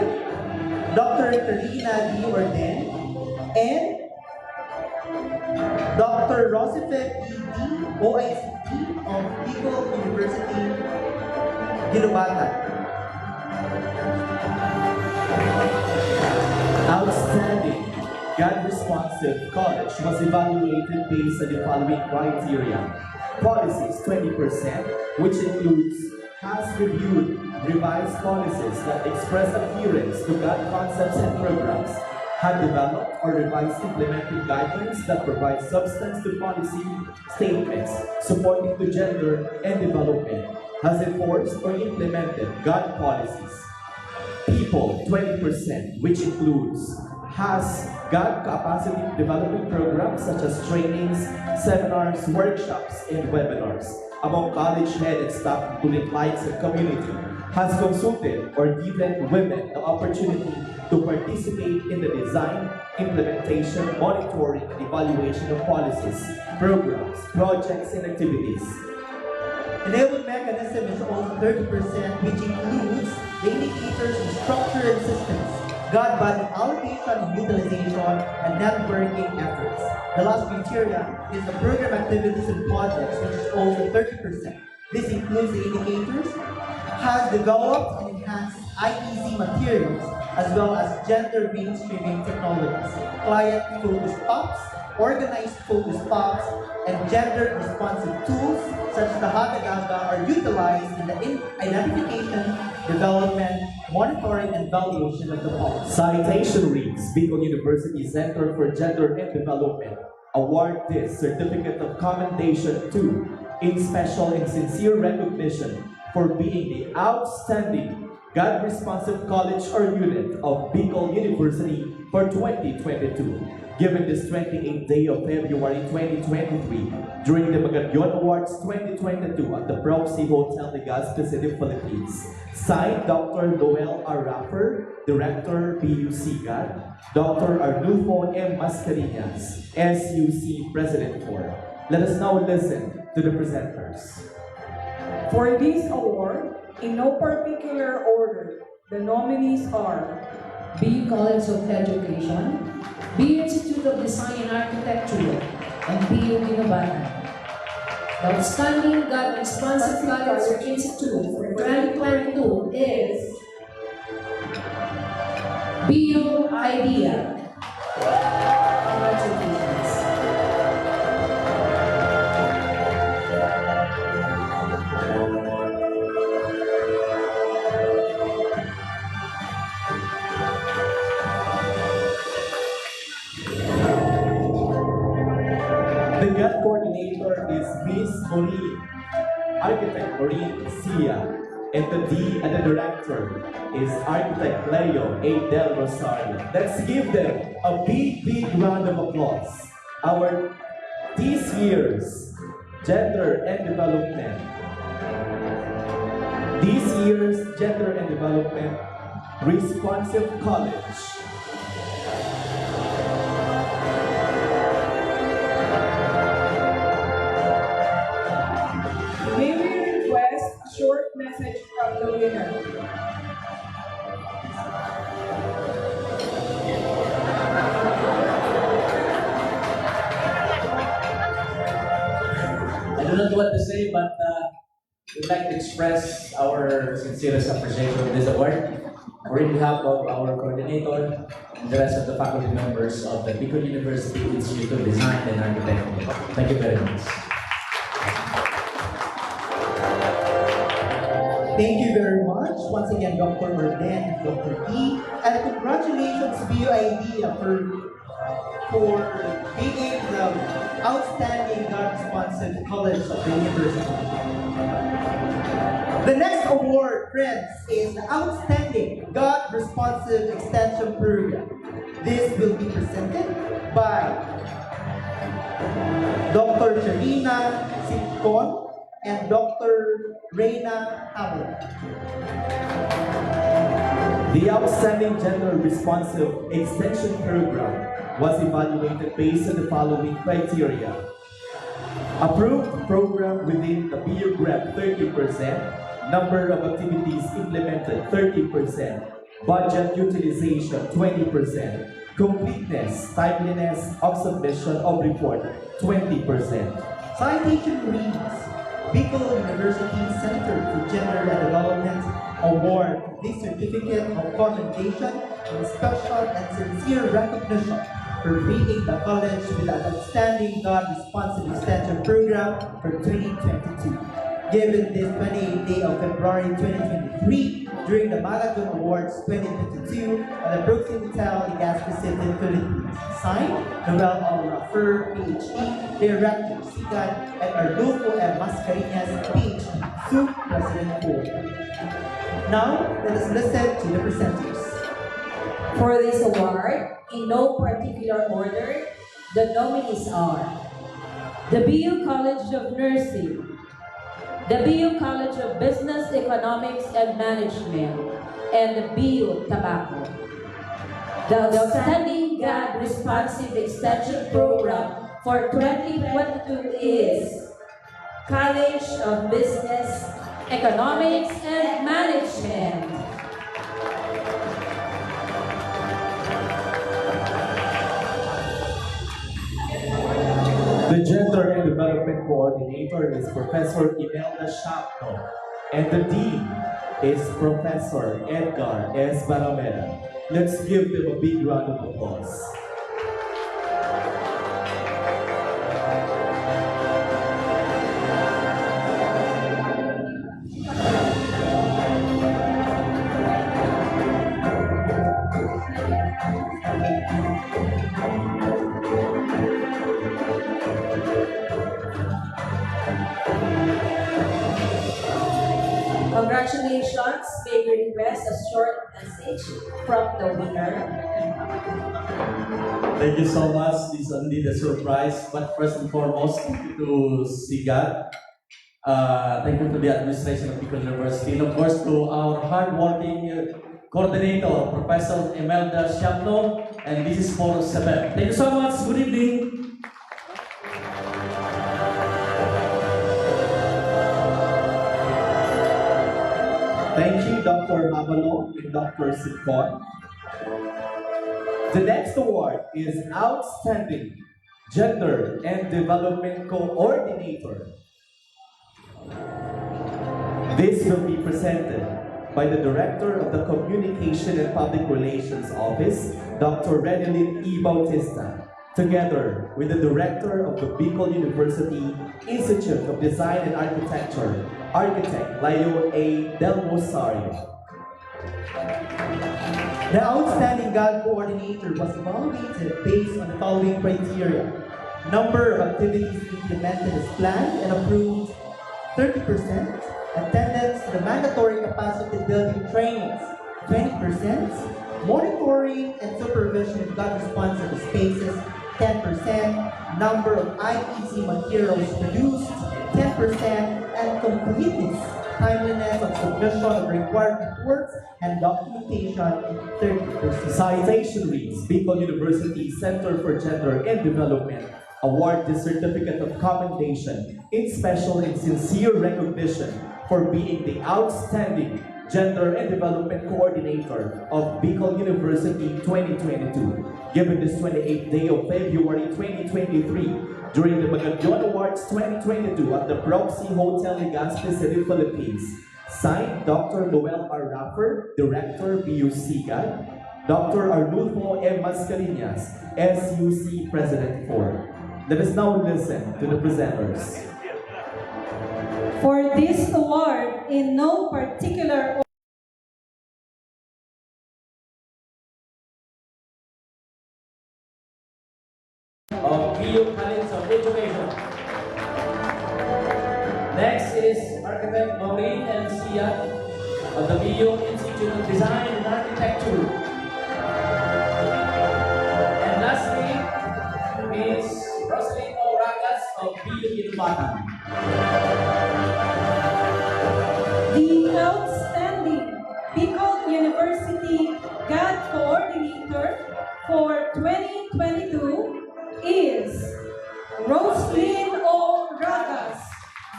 B: Dr. Karina D. Orden and Dr. Rosifet E. D. OICT of Bicol University, Ginubatan.
A: Outstanding God Responsive College was evaluated based on the following criteria. Policies 20%, which includes has reviewed revised policies that express adherence to God concepts and programs, had developed or revised implementing guidelines that provide substance to policy statements supporting to gender and development, has enforced or implemented God policies. People, 20%, which includes has God capacity development programs such as trainings, seminars, workshops, and webinars among college head and staff, including clients and community, has consulted or given women the opportunity to participate in the design, implementation, monitoring, and evaluation of policies, programs, projects, and activities.
B: Enabled mechanism is also 30%, which includes the indicators of structure and systems, God budget allocation, utilization, and networking efforts. The last criteria is the program activities and projects, which is also 30%. This includes the indicators, has developed and enhanced IEC materials, as well as gender mainstreaming technologies, client-focused talks, organized focused talks, and gender-responsive tools such as the Hataganga are utilized in the identification, development, monitoring, and valuation of the policy.
A: Citation reads, Bicol University Center for Gender and Development award this Certificate of Commendation to, in special and sincere recognition for being the outstanding God-responsive college or unit of Bicol University for 2022. Given this 28th day of February 2023 during the Magallanes Awards 2022 at the Proxy Hotel Legazpi City, Philippines. Signed, Dr. Noel R. Rapper, Director, PUC GAD, Dr. Arnulfo M. Mascarillas, SUC President 4. Let us now listen to the presenters.
R: For this award, in no particular order, the nominees are
O: B. College of Education, B. Institute of Design and Architecture, and BU Ginubatan. The Outstanding God Responsive College Institute for 2022 is BU IDEA. Congratulations.
A: The GAD coordinator is Miss Maureen, Architect Maureen Sia, and the director is Architect Leo A. Del Rosario. Let's give them a big round of applause. Our this year's Gender and Development. This year's Gender and Development Responsive College.
R: may we request a short message from the winner.
I: I do not know what to say, but we'd like to express our sincerest appreciation of this award. On behalf of our coordinator and the rest of the faculty members of the Bicol University Institute of Design and Architecture. Thank you very much.
B: Thank you very much. Once again, Dr. Orden, Dr. E, and congratulations to BU IDEA for being the outstanding God-responsive college of the university. The next award, friends, is the Outstanding God-Responsive Extension Program. This will be presented by Dr. Sharina Sitcon, and Dr. Reina Hamel.
A: The Outstanding Gender Responsive Extension Program was evaluated based on the following criteria. Approved program within the BU GREP 30%, number of activities implemented 30%, budget utilization 20%, completeness, timeliness of submission of report 20%.
B: Citation reads, Bicol University Center for Gender and Development award this certificate of commendation and special and sincere recognition for being the college with an outstanding God Responsive Extension program for 2022. Given this 28th day of February 2023 during the Marathon Awards 2022 at the Brooklyn Hotel in Legazpi City, Philippines. Signed, Noel Al-Raffer, PhD, Director, SIGAD, and Arnulfo M. Mascareñas, PhD, SUP President 4. Now, let us listen to the presenters.
C: For this award, in no particular order, the nominees are
H: The BU College of Nursing, the BU College of Business, Economics and Management, and the BU Tobacco. The Outstanding God Responsive Extension Program for 2022 is College of Business, Economics and Management.
A: The Gender and Development Coordinator is Professor Imelda Shapno, and the Dean is Professor Edgar S. Barameda. Let's give them a big round of applause.
C: Congratulations. May we request a short message from the winner.
P: Thank you so much. This is indeed a surprise. But first and foremost, thank you to SIGAD. Thank you to the administration of Bicol University. And of course, to our hardworking coordinator, Professor Imelda Shapno. And this is for Sebeb. Thank you so much. Good evening.
A: Thank you, Dr. Abalo and Dr. Sitcon. The next award is Outstanding Gender and Development Coordinator. This will be presented by the Director of the Communication and Public Relations Office, Dr. Renelyn E. Bautista, together with the Director of the Bicol University Institute of Design and Architecture, Architect Leo A. Del Rosario.
B: The Outstanding God Coordinator was evaluated based on the following criteria. Number of activities implemented as planned and approved, 30%. Attendance to the mandatory capacity building trainings, 20%. Monitoring and supervision of God responsive spaces, 10%. Number of IEC materials produced, 10%. And completeness, timeliness of submission of required reports and documentation, 30%.
A: Citation reads, Bicol University Center for Gender and Development award the Certificate of Commendation in special and sincere recognition for being the outstanding Gender and Development Coordinator of Bicol University 2022, given this 28th day of February 2023 during the Magallanes Awards 2022 at the Proxy Hotel Legazpi City, Philippines. Signed, Dr. Noel R. Raffer, Director, BU SIGAD, Dr. Arnulfo M. Mascareñas, SUC President 4. Let us now listen to the presenters.
J: For this award, in no particular
P: of BU College of Education. Next is Architect Maureen and Sia of the BU Institute of Design and Architecture. And lastly, Ms. Rosalyn O.
B: Inubatan.
R: The outstanding Bicol University GAD Coordinator for 2022 is Roslyn O. Ragas,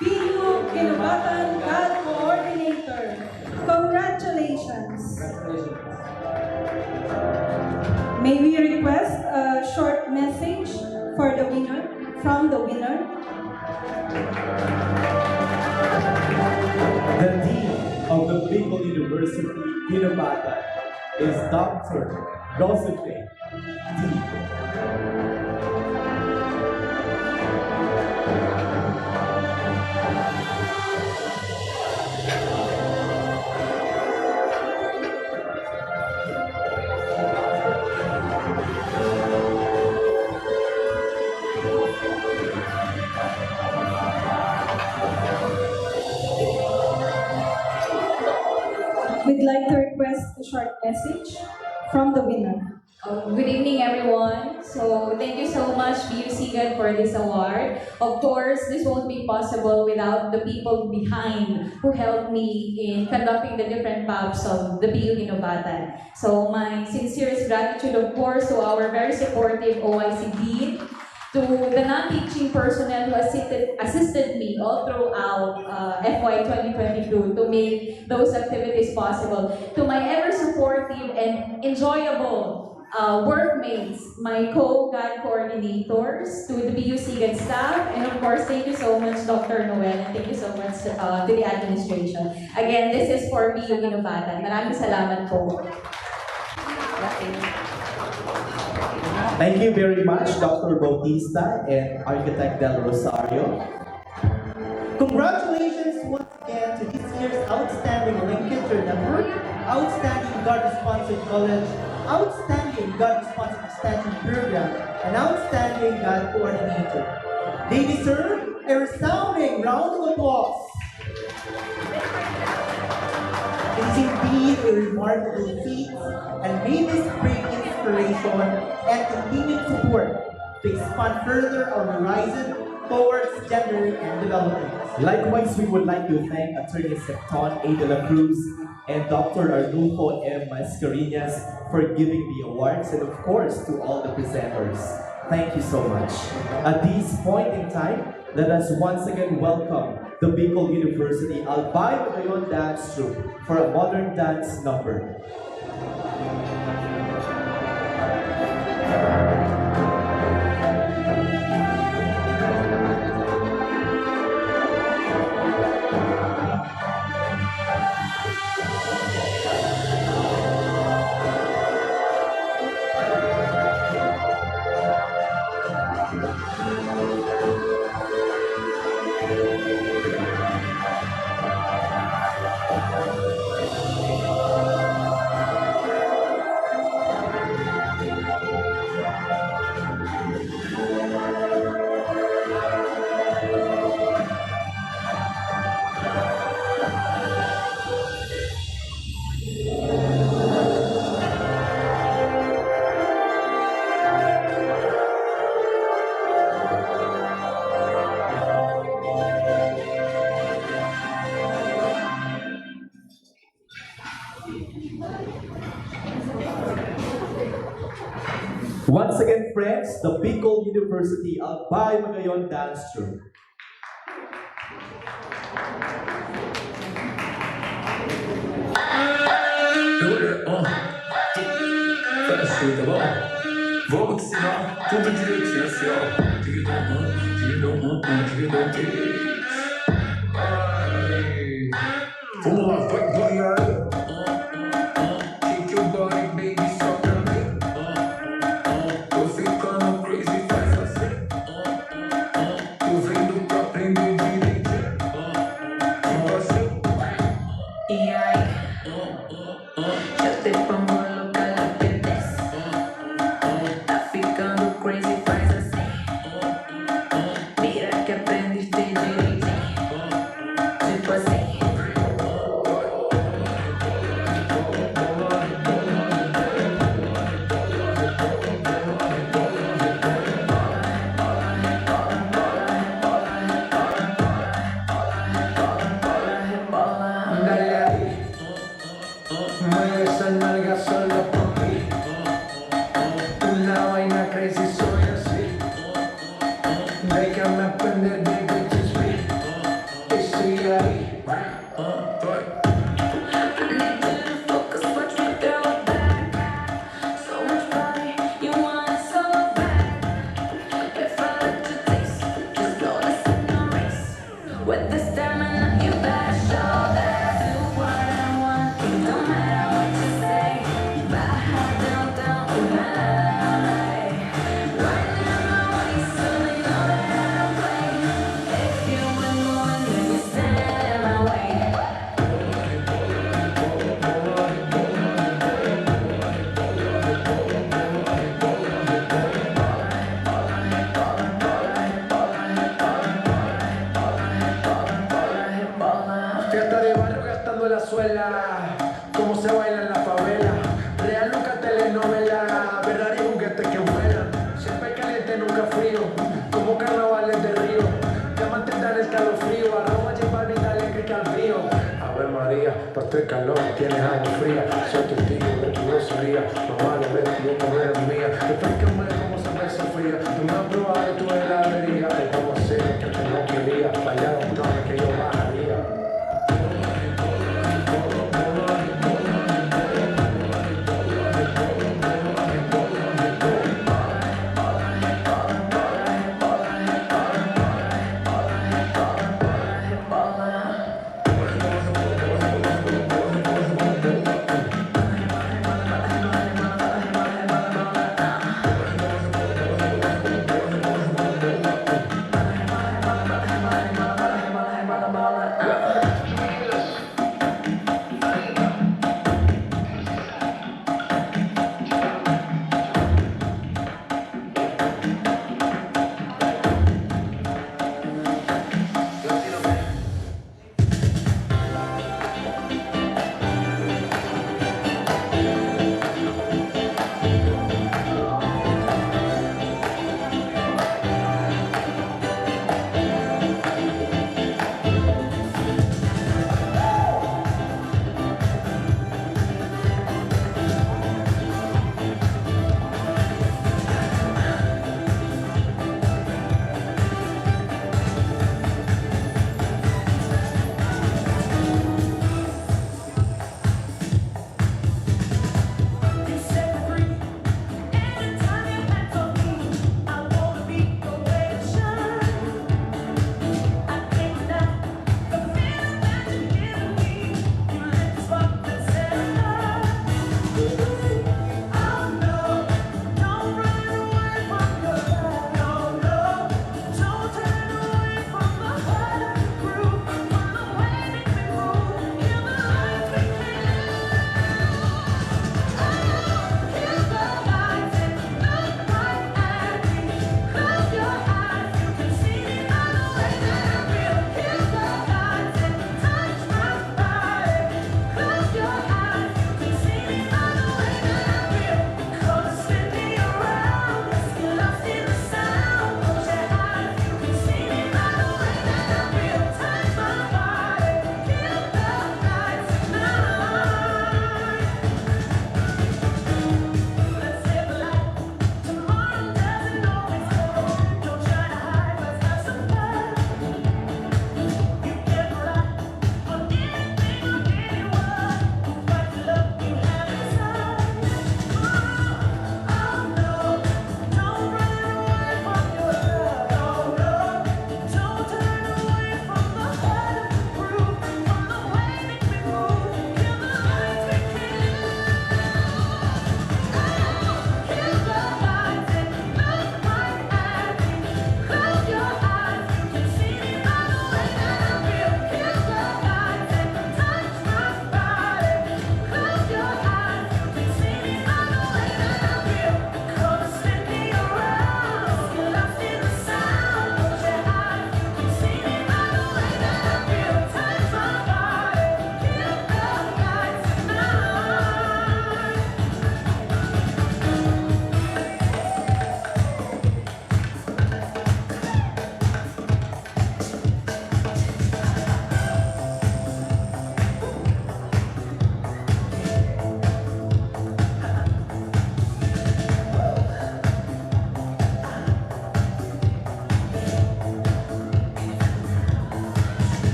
R: BU Inubatan GAD Coordinator. Congratulations. May we request a short message for the winner, from the winner?
A: The Dean of the Bicol University, Inubatan, is Dr. Josephine D.
R: We'd like to request a short message from the winner.
S: Good evening, everyone. So thank you so much, BU Sigad, for this award. Of course, this won't be possible without the people behind who helped me in conducting the different paths of the BU Inubatan. So my sincerest gratitude, of course, to our very supportive OIC Dean, to the non-teaching personnel who assisted me all throughout FY 2022 to make those activities possible, to my ever-supportive and enjoyable workmates, my co-GAD coordinators, to the BU Sigad staff, and of course, thank you so much, Dr. Noel, and thank you so much to the administration. Again, this is for BU Inubatan. Maraming salamat po.
A: Thank you very much, Dr. Bautista and Architect Del Rosario.
B: Congratulations once again to this year's Outstanding Linkager Network, Outstanding God-Sponsored College, Outstanding God-Sponsored Extension Program, and Outstanding God Coordinator. They deserve a resounding round of applause. It is indeed a remarkable feat, and may this bring inspiration and continued support to expand further our horizon towards gender and development.
A: Likewise, we would like to thank Attorney Septon A. de la Cruz and Dr. Arnulfo M. Mascareñas for giving the awards, and of course to all the presenters. Thank you so much. At this point in time, let us once again welcome the Bicol University Albay Magayon Dance Troupe for a modern dance number. Once again, friends, the Bicol University Albay Magayon Dance Troupe.
D: Festa da bom? Vamos ensinar tudo direitinho assim, ó. Vamos lá, vai aí. Shake your body, baby, só pra mim. Tô ficando crazy, faz assim. Tô vendo pra aprender direitinho. Tipo assim. E aí? Já te pongo louca, la apetece. Tá ficando crazy, faz assim. Mira que aprendeste direitinho. Tipo assim.
T: Mueve esa nalga solo por mí. Una vaina crazy, soy así. Déjame aprender, baby, to speak. Y sigue ahí.
D: With the stamina, you better show that. Do what I want, it don't matter what you say. You better have down, you better lie. Right now, my waist, so they know that I don't play. If you want more, then you stand in my way.
T: Fiesta de barrio gastando la suela, cómo se baila en la favela. Real nunca telenovela, Ferrari juguetes que vuelan. Siempre caliente, nunca frío, como carnavales de río. Diamantes dan escalofrío, arroba J Balvin, dale que calvío. Ave María, pa' este calor tienes agua fría. Soy testigo de tu grosería, mamá lo vestido como eres mía. Refrescame como cerveza fría, tú me has probado de tu heladería. Te vamos a hacer lo que tú no querías, fallaron planes que yo bajaría.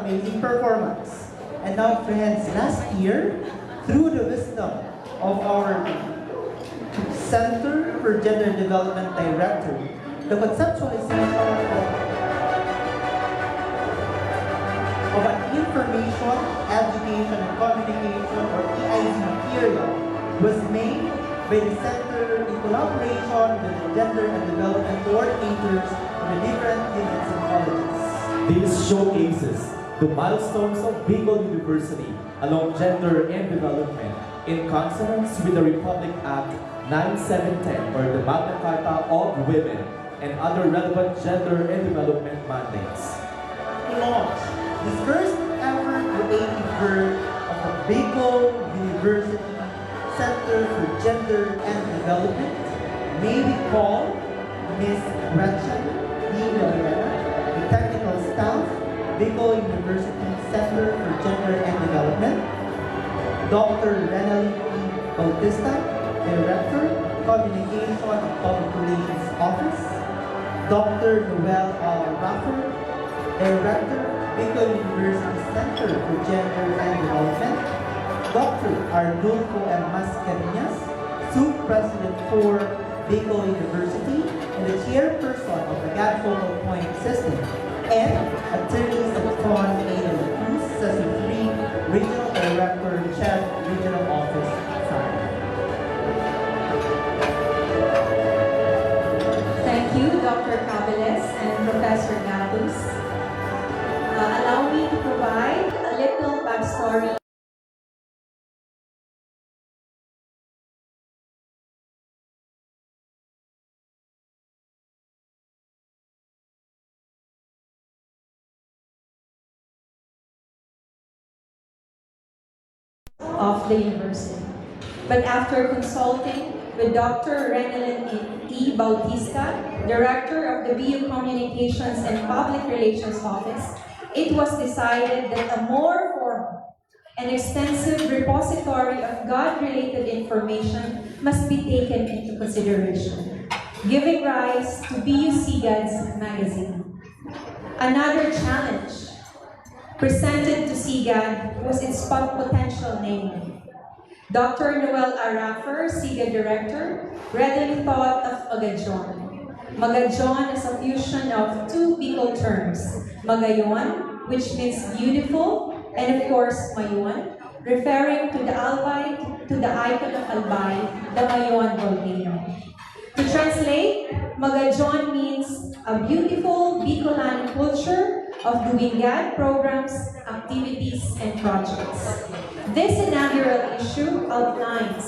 B: amazing performance. And now, friends, last year, through the wisdom of our Center for Gender Development Director, the conceptualization of an information, education, and communication, or EIC material was made by the Center in collaboration with the Gender and Development coordinators of the different units and colleges.
A: This showcases the milestones of Bicol University along gender and development in consonance with the Republic Act 9710 or the Magna Carta of Women and other relevant gender and development mandates.
B: Launch the first ever creative work of the Bicol University Center for Gender and Development. May we call Ms. Gretchen D. Villarena, the technical staff, Bicol University Center for Gender and Development, Dr. Renally P. Bautista, Director, Communication and Public Relations Office, Dr. Noel R. Raffer, Director, Bicol University Center for Gender and Development, Dr. Arnulfo M. Mascareñas, Sub-President for Bicol University and the Chairperson of the GAD Focal Point System, and Attorney Sabton A. De La Cruz, Session 3, Regional Director, Chef, Regional Office 5.
J: Thank you, Dr. Cabeles and Professor Gatus. Allow me to provide a little backstory of the university. But after consulting with Dr. Renalyn E. Bautista, Director of the BU Communications and Public Relations Office, it was decided that a more formal and extensive repository of God-related information must be taken into consideration, giving rise to BU CGAD's magazine. Another challenge presented to CGAD was its potential naming. Dr. Noel Araffer, CGAD Director, readily thought of Magajon. Magajon is a fusion of two Bicol terms, Magayon, which means beautiful, and of course, Mayon, referring to the icon of Albay, the Mayon volcano. To translate, Magajon means a beautiful Bicolano culture of doing GAD programs, activities, and projects. This inaugural issue outlines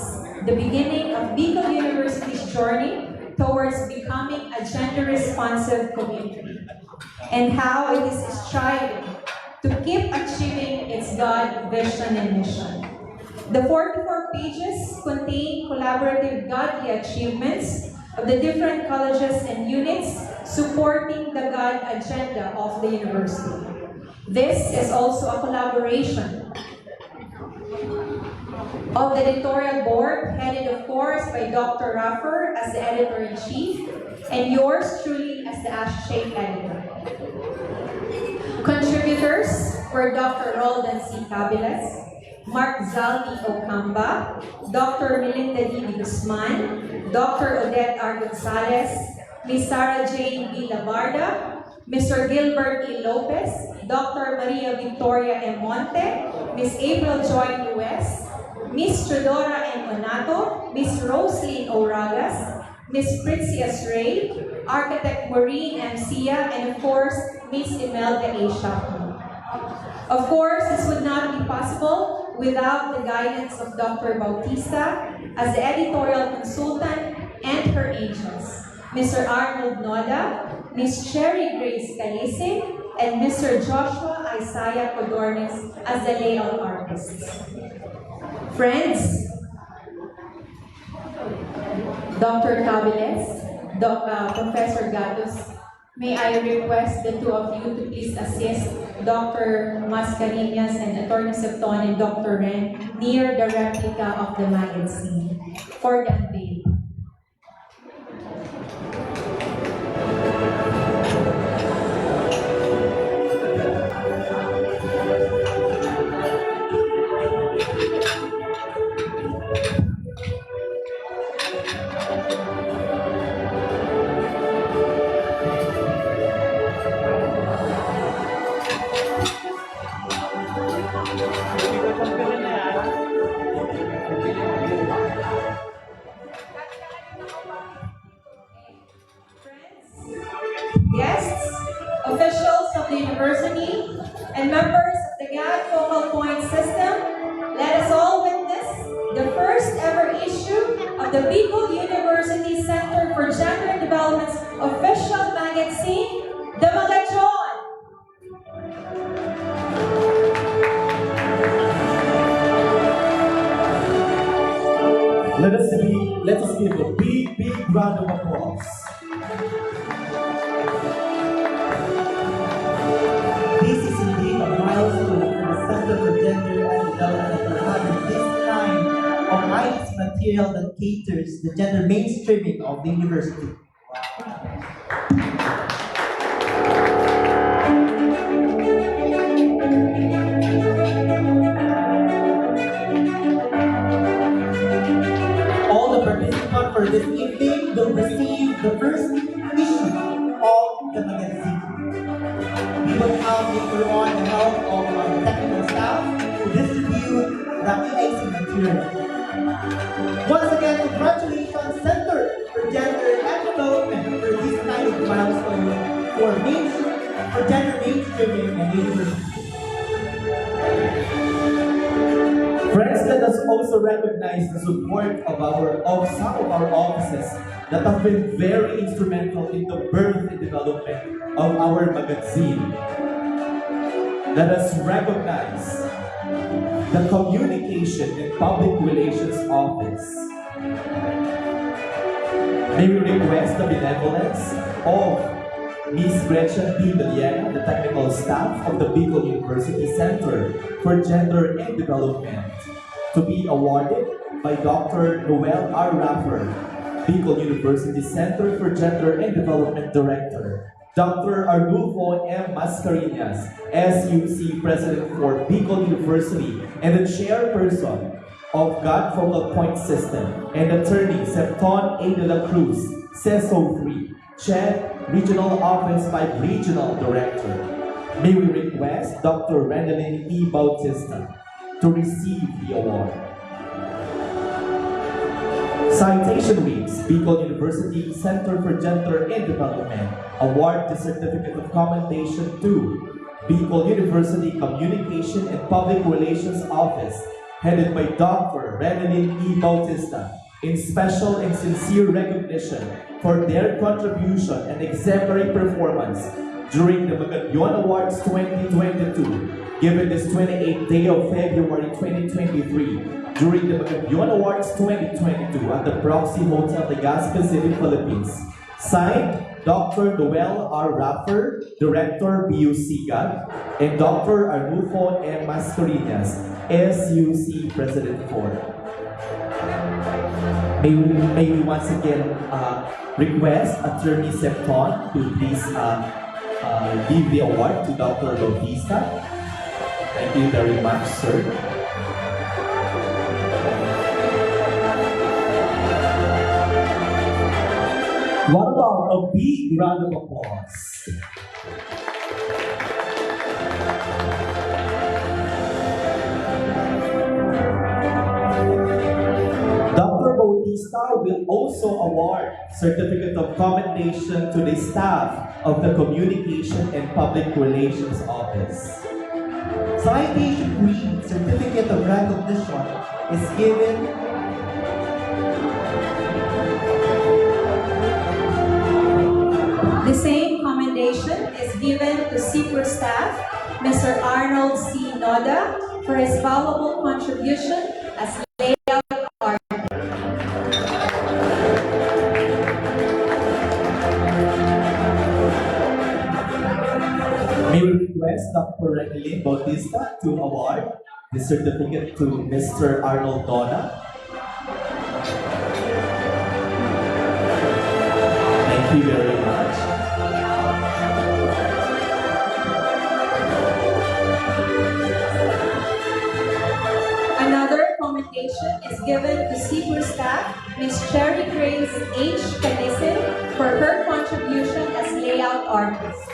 J: the beginning of Bicol University's journey towards becoming a gender-responsive community, and how it is striving to keep achieving its God vision and mission. The 44 pages contain collaborative godly achievements of the different colleges and units supporting the God agenda of the university. This is also a collaboration of the editorial board, headed of course by Dr. Raffer as the editor-in-chief, and yours truly as the associate editor. Contributors were Dr. Roldan C. Cabeles, Mark Zaldi Ocamba, Dr. Melinda D. Guzman, Dr. Odette R. Gonzalez, Ms. Sarah Jane B. Labarda, Mr. Gilbert E. Lopez, Dr. Maria Victoria M. Monte, Ms. April Joy Lues, Ms. Trodora M. Onato, Ms. Roslyn Oragas, Ms. Pritzias Ray, Architect Maureen M. Sia, and of course, Ms. Imelda A. Shapman. Of course, this would not be possible without the guidance of Dr. Bautista as the editorial consultant and her agents, Mr. Arnold Noda, Ms. Sherry Grace Calise, and Mr. Joshua Isaiah Codornes as the layout artists. Friends, Dr. Cabeles, Professor Gatos, may I request the two of you to please assist Dr. Mascareñas and Attorney Septon and Dr. Ren near the replica of the magazine for the unveiling. Guests, officials of the university, and members of the GAD Focal Point system, let us all witness the first ever issue of the Bicol University Center for Gender and Development's official magazine, The Magachon.
A: Let us give a big round of applause.
B: This is indeed a milestone for the Center for Gender and Development for having this kind of IEC material that caters the gender mainstreaming of the university. All the participants for this evening will receive the first issue of the magazine. We will have later on the help of our technical staff to distribute the EIC material. Once again, congratulations, Center for Gender and Development, for this kind of milestone for gender mainstreaming and university.
A: Friends, let us also recognize the support of some of our offices that have been very instrumental in the birth and development of our magazine. Let us recognize the Communication and Public Relations Office. May we request the benevolence of Ms. Gretchen P. Villena, the technical staff of the Bicol University Center for Gender and Development, to be awarded by Dr. Noel R. Raffer, Bicol University Center for Gender and Development Director, Dr. Arnulfo M. Mascareñas, SUC President for Bicol University and the Chairperson of GAD Focal Point System, and Attorney Septon A. de la Cruz, CESO 3, Chair, Regional Office by Regional Director. May we request Dr. Rendelyn E. Bautista to receive the award. Citation reads, Bicol University Center for Gender and Development award the Certificate of Commendation to Bicol University Communication and Public Relations Office, headed by Dr. Rendelyn E. Bautista, in special and sincere recognition for their contribution and exemplary performance during the Magallanes Awards 2022, given this 28th day of February 2023, during the Magallanes Awards 2022 at the Proxy Hotel Legazpi City, Philippines. Signed, Dr. Noel R. Raffer, Director, BUCGAD, and Dr. Arnulfo M. Mascareñas, SUC President 4. May we once again request Attorney Septon to please give the award to Dr. Bautista. Thank you very much, sir. What about a big round of applause? Dr. Bautista will also award Certificate of Commendation to the staff of the Communication and Public Relations Office.
B: Citation reads, Certificate of Recognition is given
J: The same commendation is given to CPUR staff, Mr. Arnold C. Noda, for his valuable contribution as layout architect.
A: May we request Dr. Rendelyn Bautista to award the certificate to Mr. Arnold Dona. Thank you very much.
J: Another commendation is given to CPUR staff, Ms. Cherry Grace H. Canisin, for her contribution as layout artist.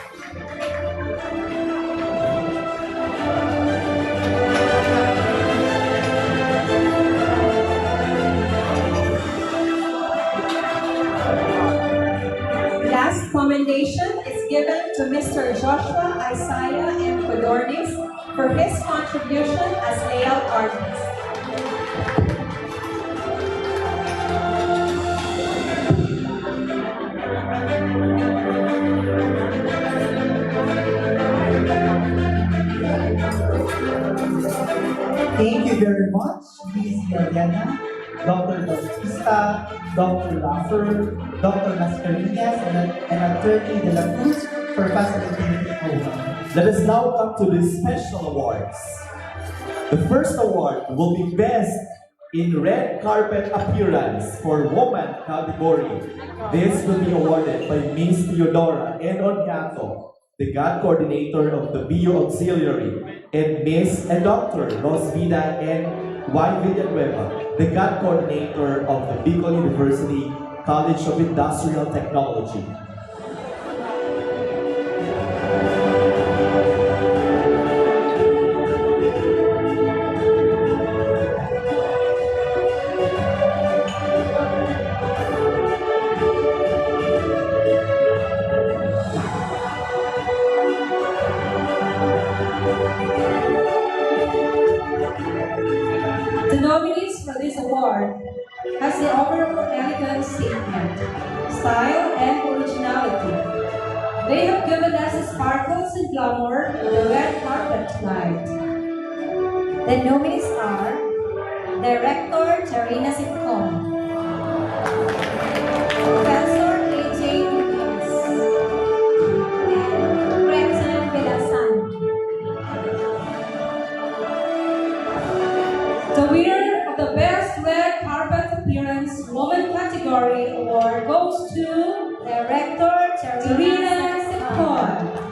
J: Sir Joshua Isaiah M. Codornis for his contribution as layout artist.
B: Thank you very much, Ms. Galiana, Dr. Bautista, Dr. Laffer, Dr. Mascarillas, and Attorney De La Cruz for facilitating the program.
A: Let us now come to the special awards. The first award will be Best in Red Carpet Appearance for Woman category. This will be awarded by Miss Theodora N. Onyato, the GAD coordinator of the BU Auxiliary, and Miss and Dr. Rosvida N. Y. Villanueva, the GAD coordinator of the Bicol University College of Industrial Technology.
J: The nominees for this award has the overall elegant statement, style, and originality. They have given us the sparkles and glamour of the red carpet tonight.
C: The nominees are Director Charina Sitcom, Professor A.J. Luis, and President Villasan.
J: The winner of the Best Red Carpet Appearance Woman category award goes to
C: Director
J: Charina Sitcom.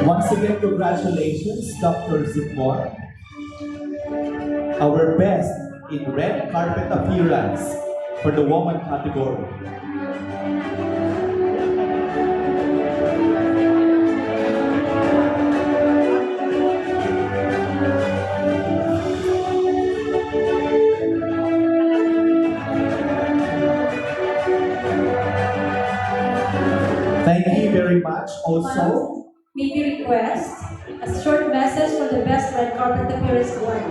A: Once again, congratulations, Dr. Zipmore. Our best in red carpet appearance for the woman category. Thank you very much. Also,
J: May we request a short message for the Best Red Carpet Appearance award.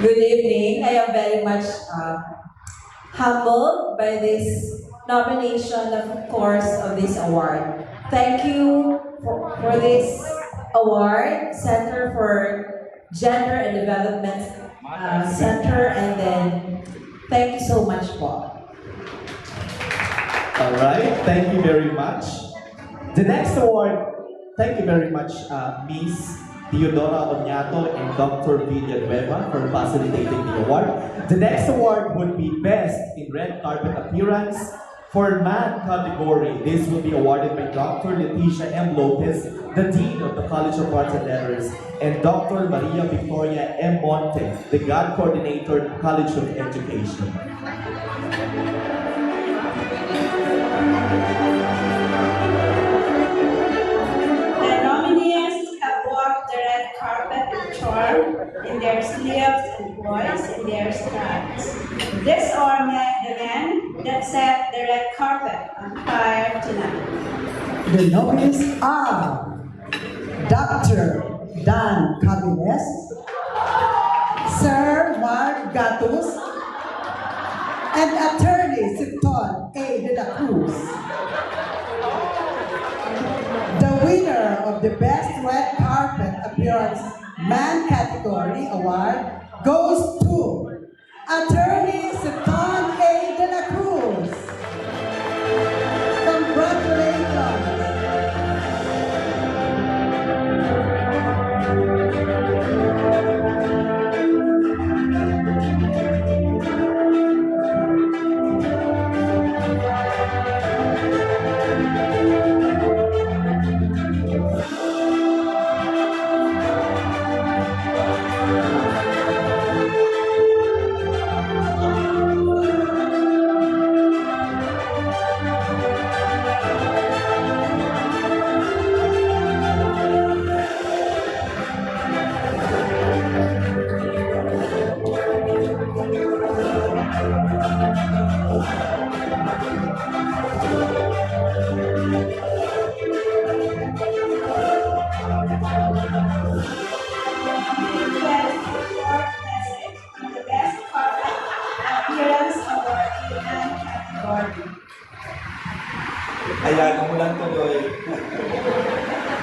U: Good evening. I am very much humbled by this nomination, of course, of this award. Thank you for this award, Center for Gender and Development Center, and then thank you so much, Paul.
A: all right, thank you very much. The next award, thank you very much, Miss Theodora Onyato and Dr. Villanueva for facilitating the award. The next award would be Best in Red Carpet Appearance for Man category. This will be awarded by Dr. Leticia M. Lopez, the Dean of the College of Arts and Letters, and Dr. Maria Victoria M. Monte, the GAD Coordinator, College of Education.
J: The nominees have walked the red carpet with charm in their sleeves and voice in their strides. These are the men that set the red carpet on fire tonight.
V: The nominees are Dr. Dan Cabiles, Sir Mark Gatus, and Attorney Sipton A. De La Cruz. The winner of the Best Red Carpet Appearance Man category award goes to Attorney Sipton A. De La Cruz. Congratulations.
E: Kaya umulan tuloy.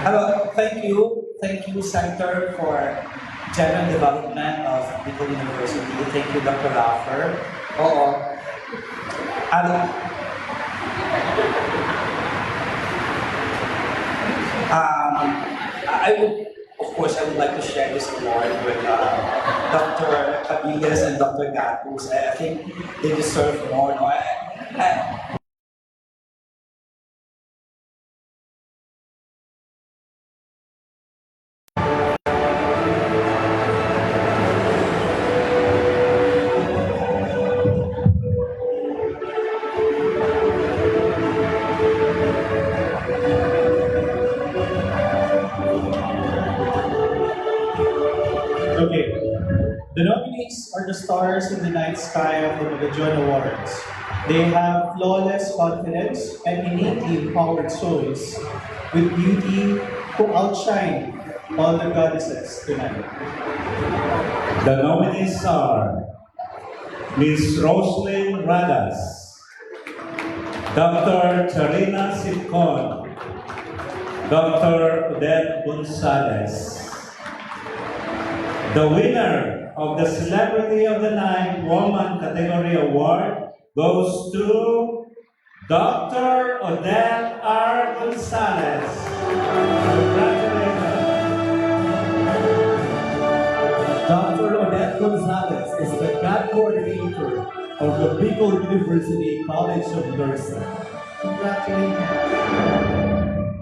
E: Hello, thank you, Center for General Development of Bicol University. Thank you, Dr. Raffer. Oo. I would, of course, I would like to share this award with Dr. Cabillas and Dr. Gatus. I think they deserve more. No?
F: Okay. The nominees are the stars in the night sky of the Magajon Awards. They have flawless confidence and innately empowered souls with beauty who outshine all the goddesses tonight.
W: The nominees are Ms. Roslyn Radas, Dr. Charina Sitcon, Dr. Odette Gonzalez. The winner of the Celebrity of the Night Woman category award goes to Dr. Odette R. Gonzalez. Congratulations.
A: Dr. Odette Gonzalez is the grad coordinator of the Bicol University College of Nursing.
F: Congratulations.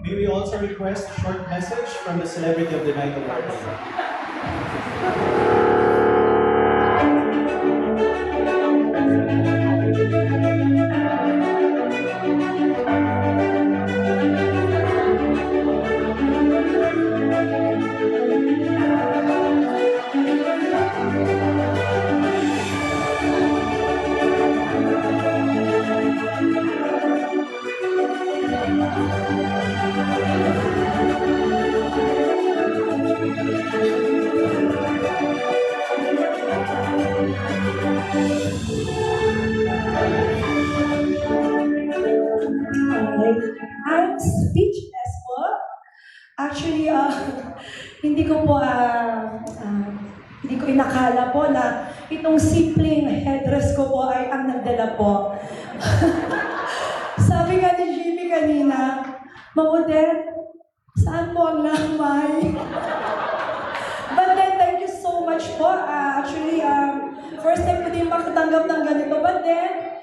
F: May we also request a short message from the Celebrity of the Night Awards.
X: I'm speechless po. Actually, hindi ko inakala po na itong simpleng headdress ko po ay ang nagdala po. Sabi nga ni Jimmy kanina, Ma'am Odette, saan po ang lamay? But then, thank you so much po. Actually, first time ko din makatanggap ng ganito. But then,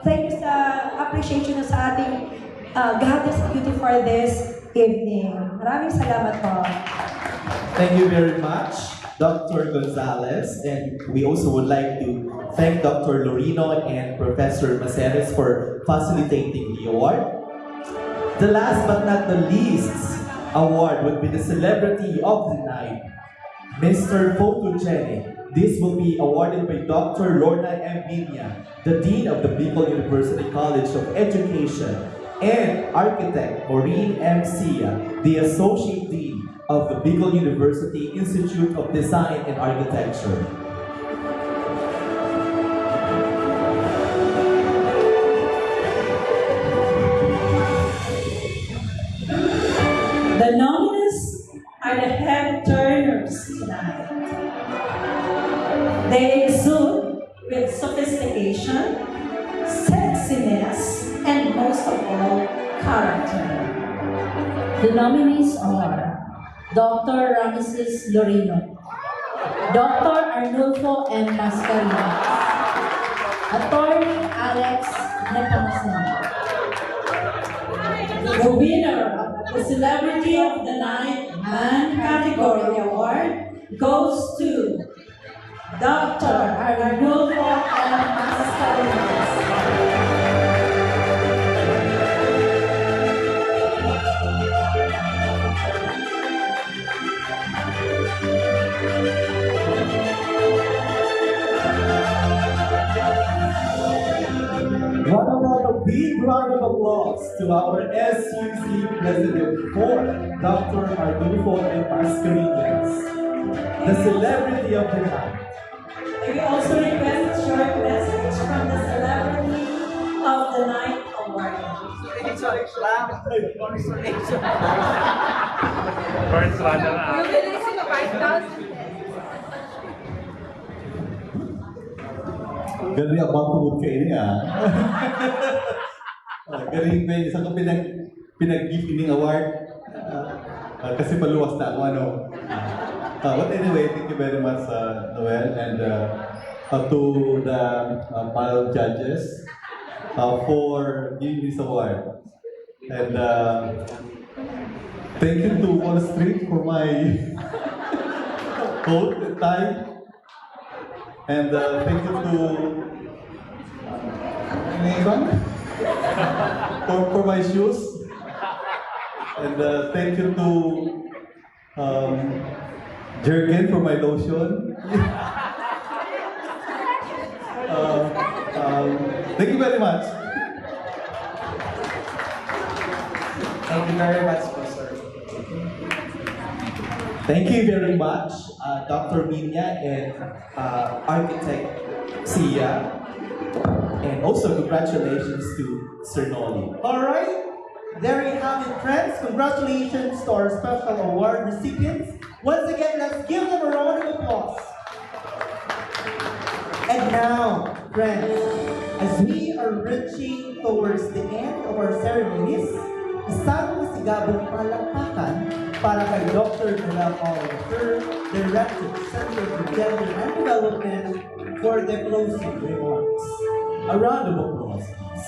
X: thank you sa appreciation sa ating Goddess Beauty for this evening. Maraming salamat po.
A: Thank you very much, Dr. Gonzalez, and we also would like to thank Dr. Lorino and Professor Maceres for facilitating the award. The last but not the least award would be the Celebrity of the Night, Mr. Photogenic. This will be awarded by Dr. Lorna M. Minya, the Dean of the Bicol University College of Education, and Architect Maureen M. Sia, the Associate Dean of the Bicol University Institute of Design and Architecture.
X: The nominees are the head turners tonight. They exude with sophistication, sexiness, and most of all, character.
O: The nominees are Dr. Ramesses Lorino, Dr. Arnulfo M. Mascarenas, Attorney Alex Nepomuceno.
X: The winner of the Celebrity of the Night Man category award goes to Dr. Arnulfo M. Mascarenas.
A: What about a big round of applause to our SUC President for Dr. Arnulfo M. Mascarenas, the Celebrity of the Night.
X: We also request a short message from the Celebrity of the Night award.
W: First runner up.
D: You'll be listening to 5,000.
A: Galing about tungod kay ini ah. Galing ba yun? Isa ko pinag-gift ini award. Kasi paluwas na ako ano. But anyway, thank you very much Noel and to the panel judges for giving this award. And thank you to Wall Street for my coat and tie. And thank you to for my shoes. And thank you to Jergen for my lotion. Thank you very much.
E: Thank you very much, sir.
A: Thank you very much, Dr. Minya and Architect Sia. And also congratulations to Sir Noli.
B: Alright, there you have it, friends. Congratulations to our special award recipients. Once again, let's give them a round of applause. And now, friends, as we are reaching towards the end of our ceremonies, isang masigabong palakpakan para kay Dr. Noel Oliver, Director, Center for Gender and Development, for the closing remarks.
A: A round of applause, please.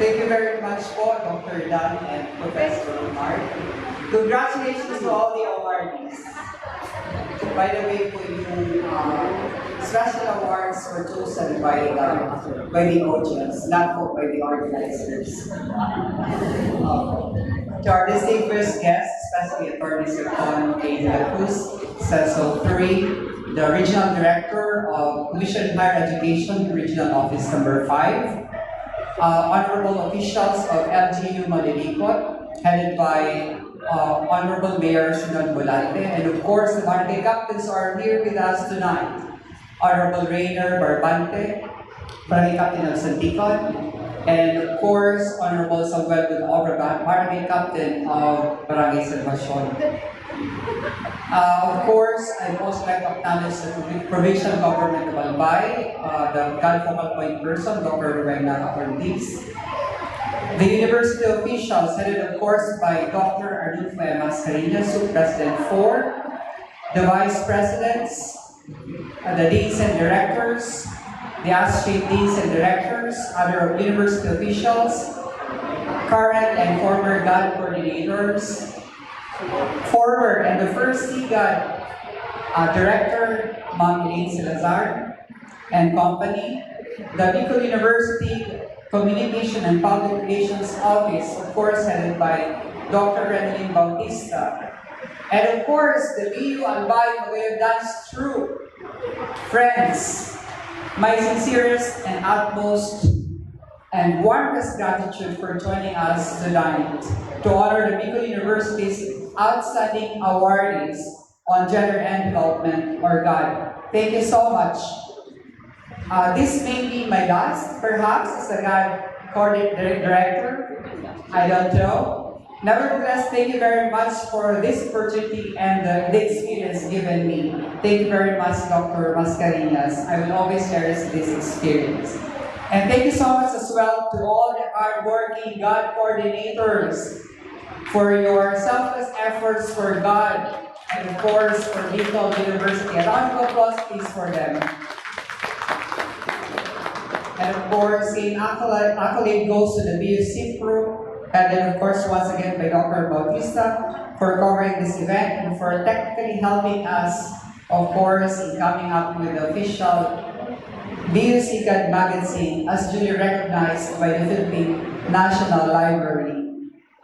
E: Thank you very much po, Dr. Dan and Professor Mark. Congratulations to all the awardees. By the way, po, yung special awards were chosen by the audience, not po by the organizers. To our distinguished guests, especially Attorney Serton A. De La Cruz, CESO 3, the Regional Director of Commission Higher Education, Regional Office number 5, honorable officials of LGU Malilipot, headed by Honorable Mayor Sinon Volante, and of course, the barangay captains are here with us tonight. Honorable Rainer Barbante, Barangay Captain of Santikon, and of course, Honorable Samuel Obra, Barangay Captain of Barangay Salvacion. Of course, I'd also like to acknowledge the provincial government of Albay, the God focal point person, Dr. Rowena Ortiz, the university officials, headed of course by Dr. Arnulfo Mascareñas, President 4, the vice presidents, the deans and directors, the associate deans and directors, other university officials, current and former GAD coordinators, former and the first CGAD director, Ma'am Elaine Salazar and company, the Bicol University Communication and Public Relations Office, of course, headed by Dr. Renelyn Bautista, and of course, the BU Albay Magayon Dance Troupe. Friends, my sincerest and utmost and warmest gratitude for joining us tonight to honor the Bicol University's outstanding awardees on gender and development, or GAD. Thank you so much. This may be my last, perhaps, as a GAD director. I don't know. Nevertheless, thank you very much for this opportunity and the experience given me. Thank you very much, Dr. Mascareñas. I will always cherish this experience. And thank you so much as well to all the hardworking GAD coordinators for your selfless efforts for GAD and of course for Bicol University. A round of applause please for them. And of course, an accolade goes to the BUC crew, and then of course once again by Dr. Bautista for covering this event and for technically helping us, of course, in coming up with the official BUC GAD magazine as duly recognized by the Philippine National Library.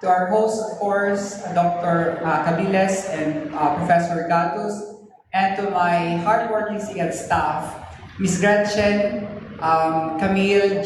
E: To our hosts, of course, Dr. Cabiles and Professor Gatos, and to my hardworking CGAD staff, Miss Gretchen, Camille,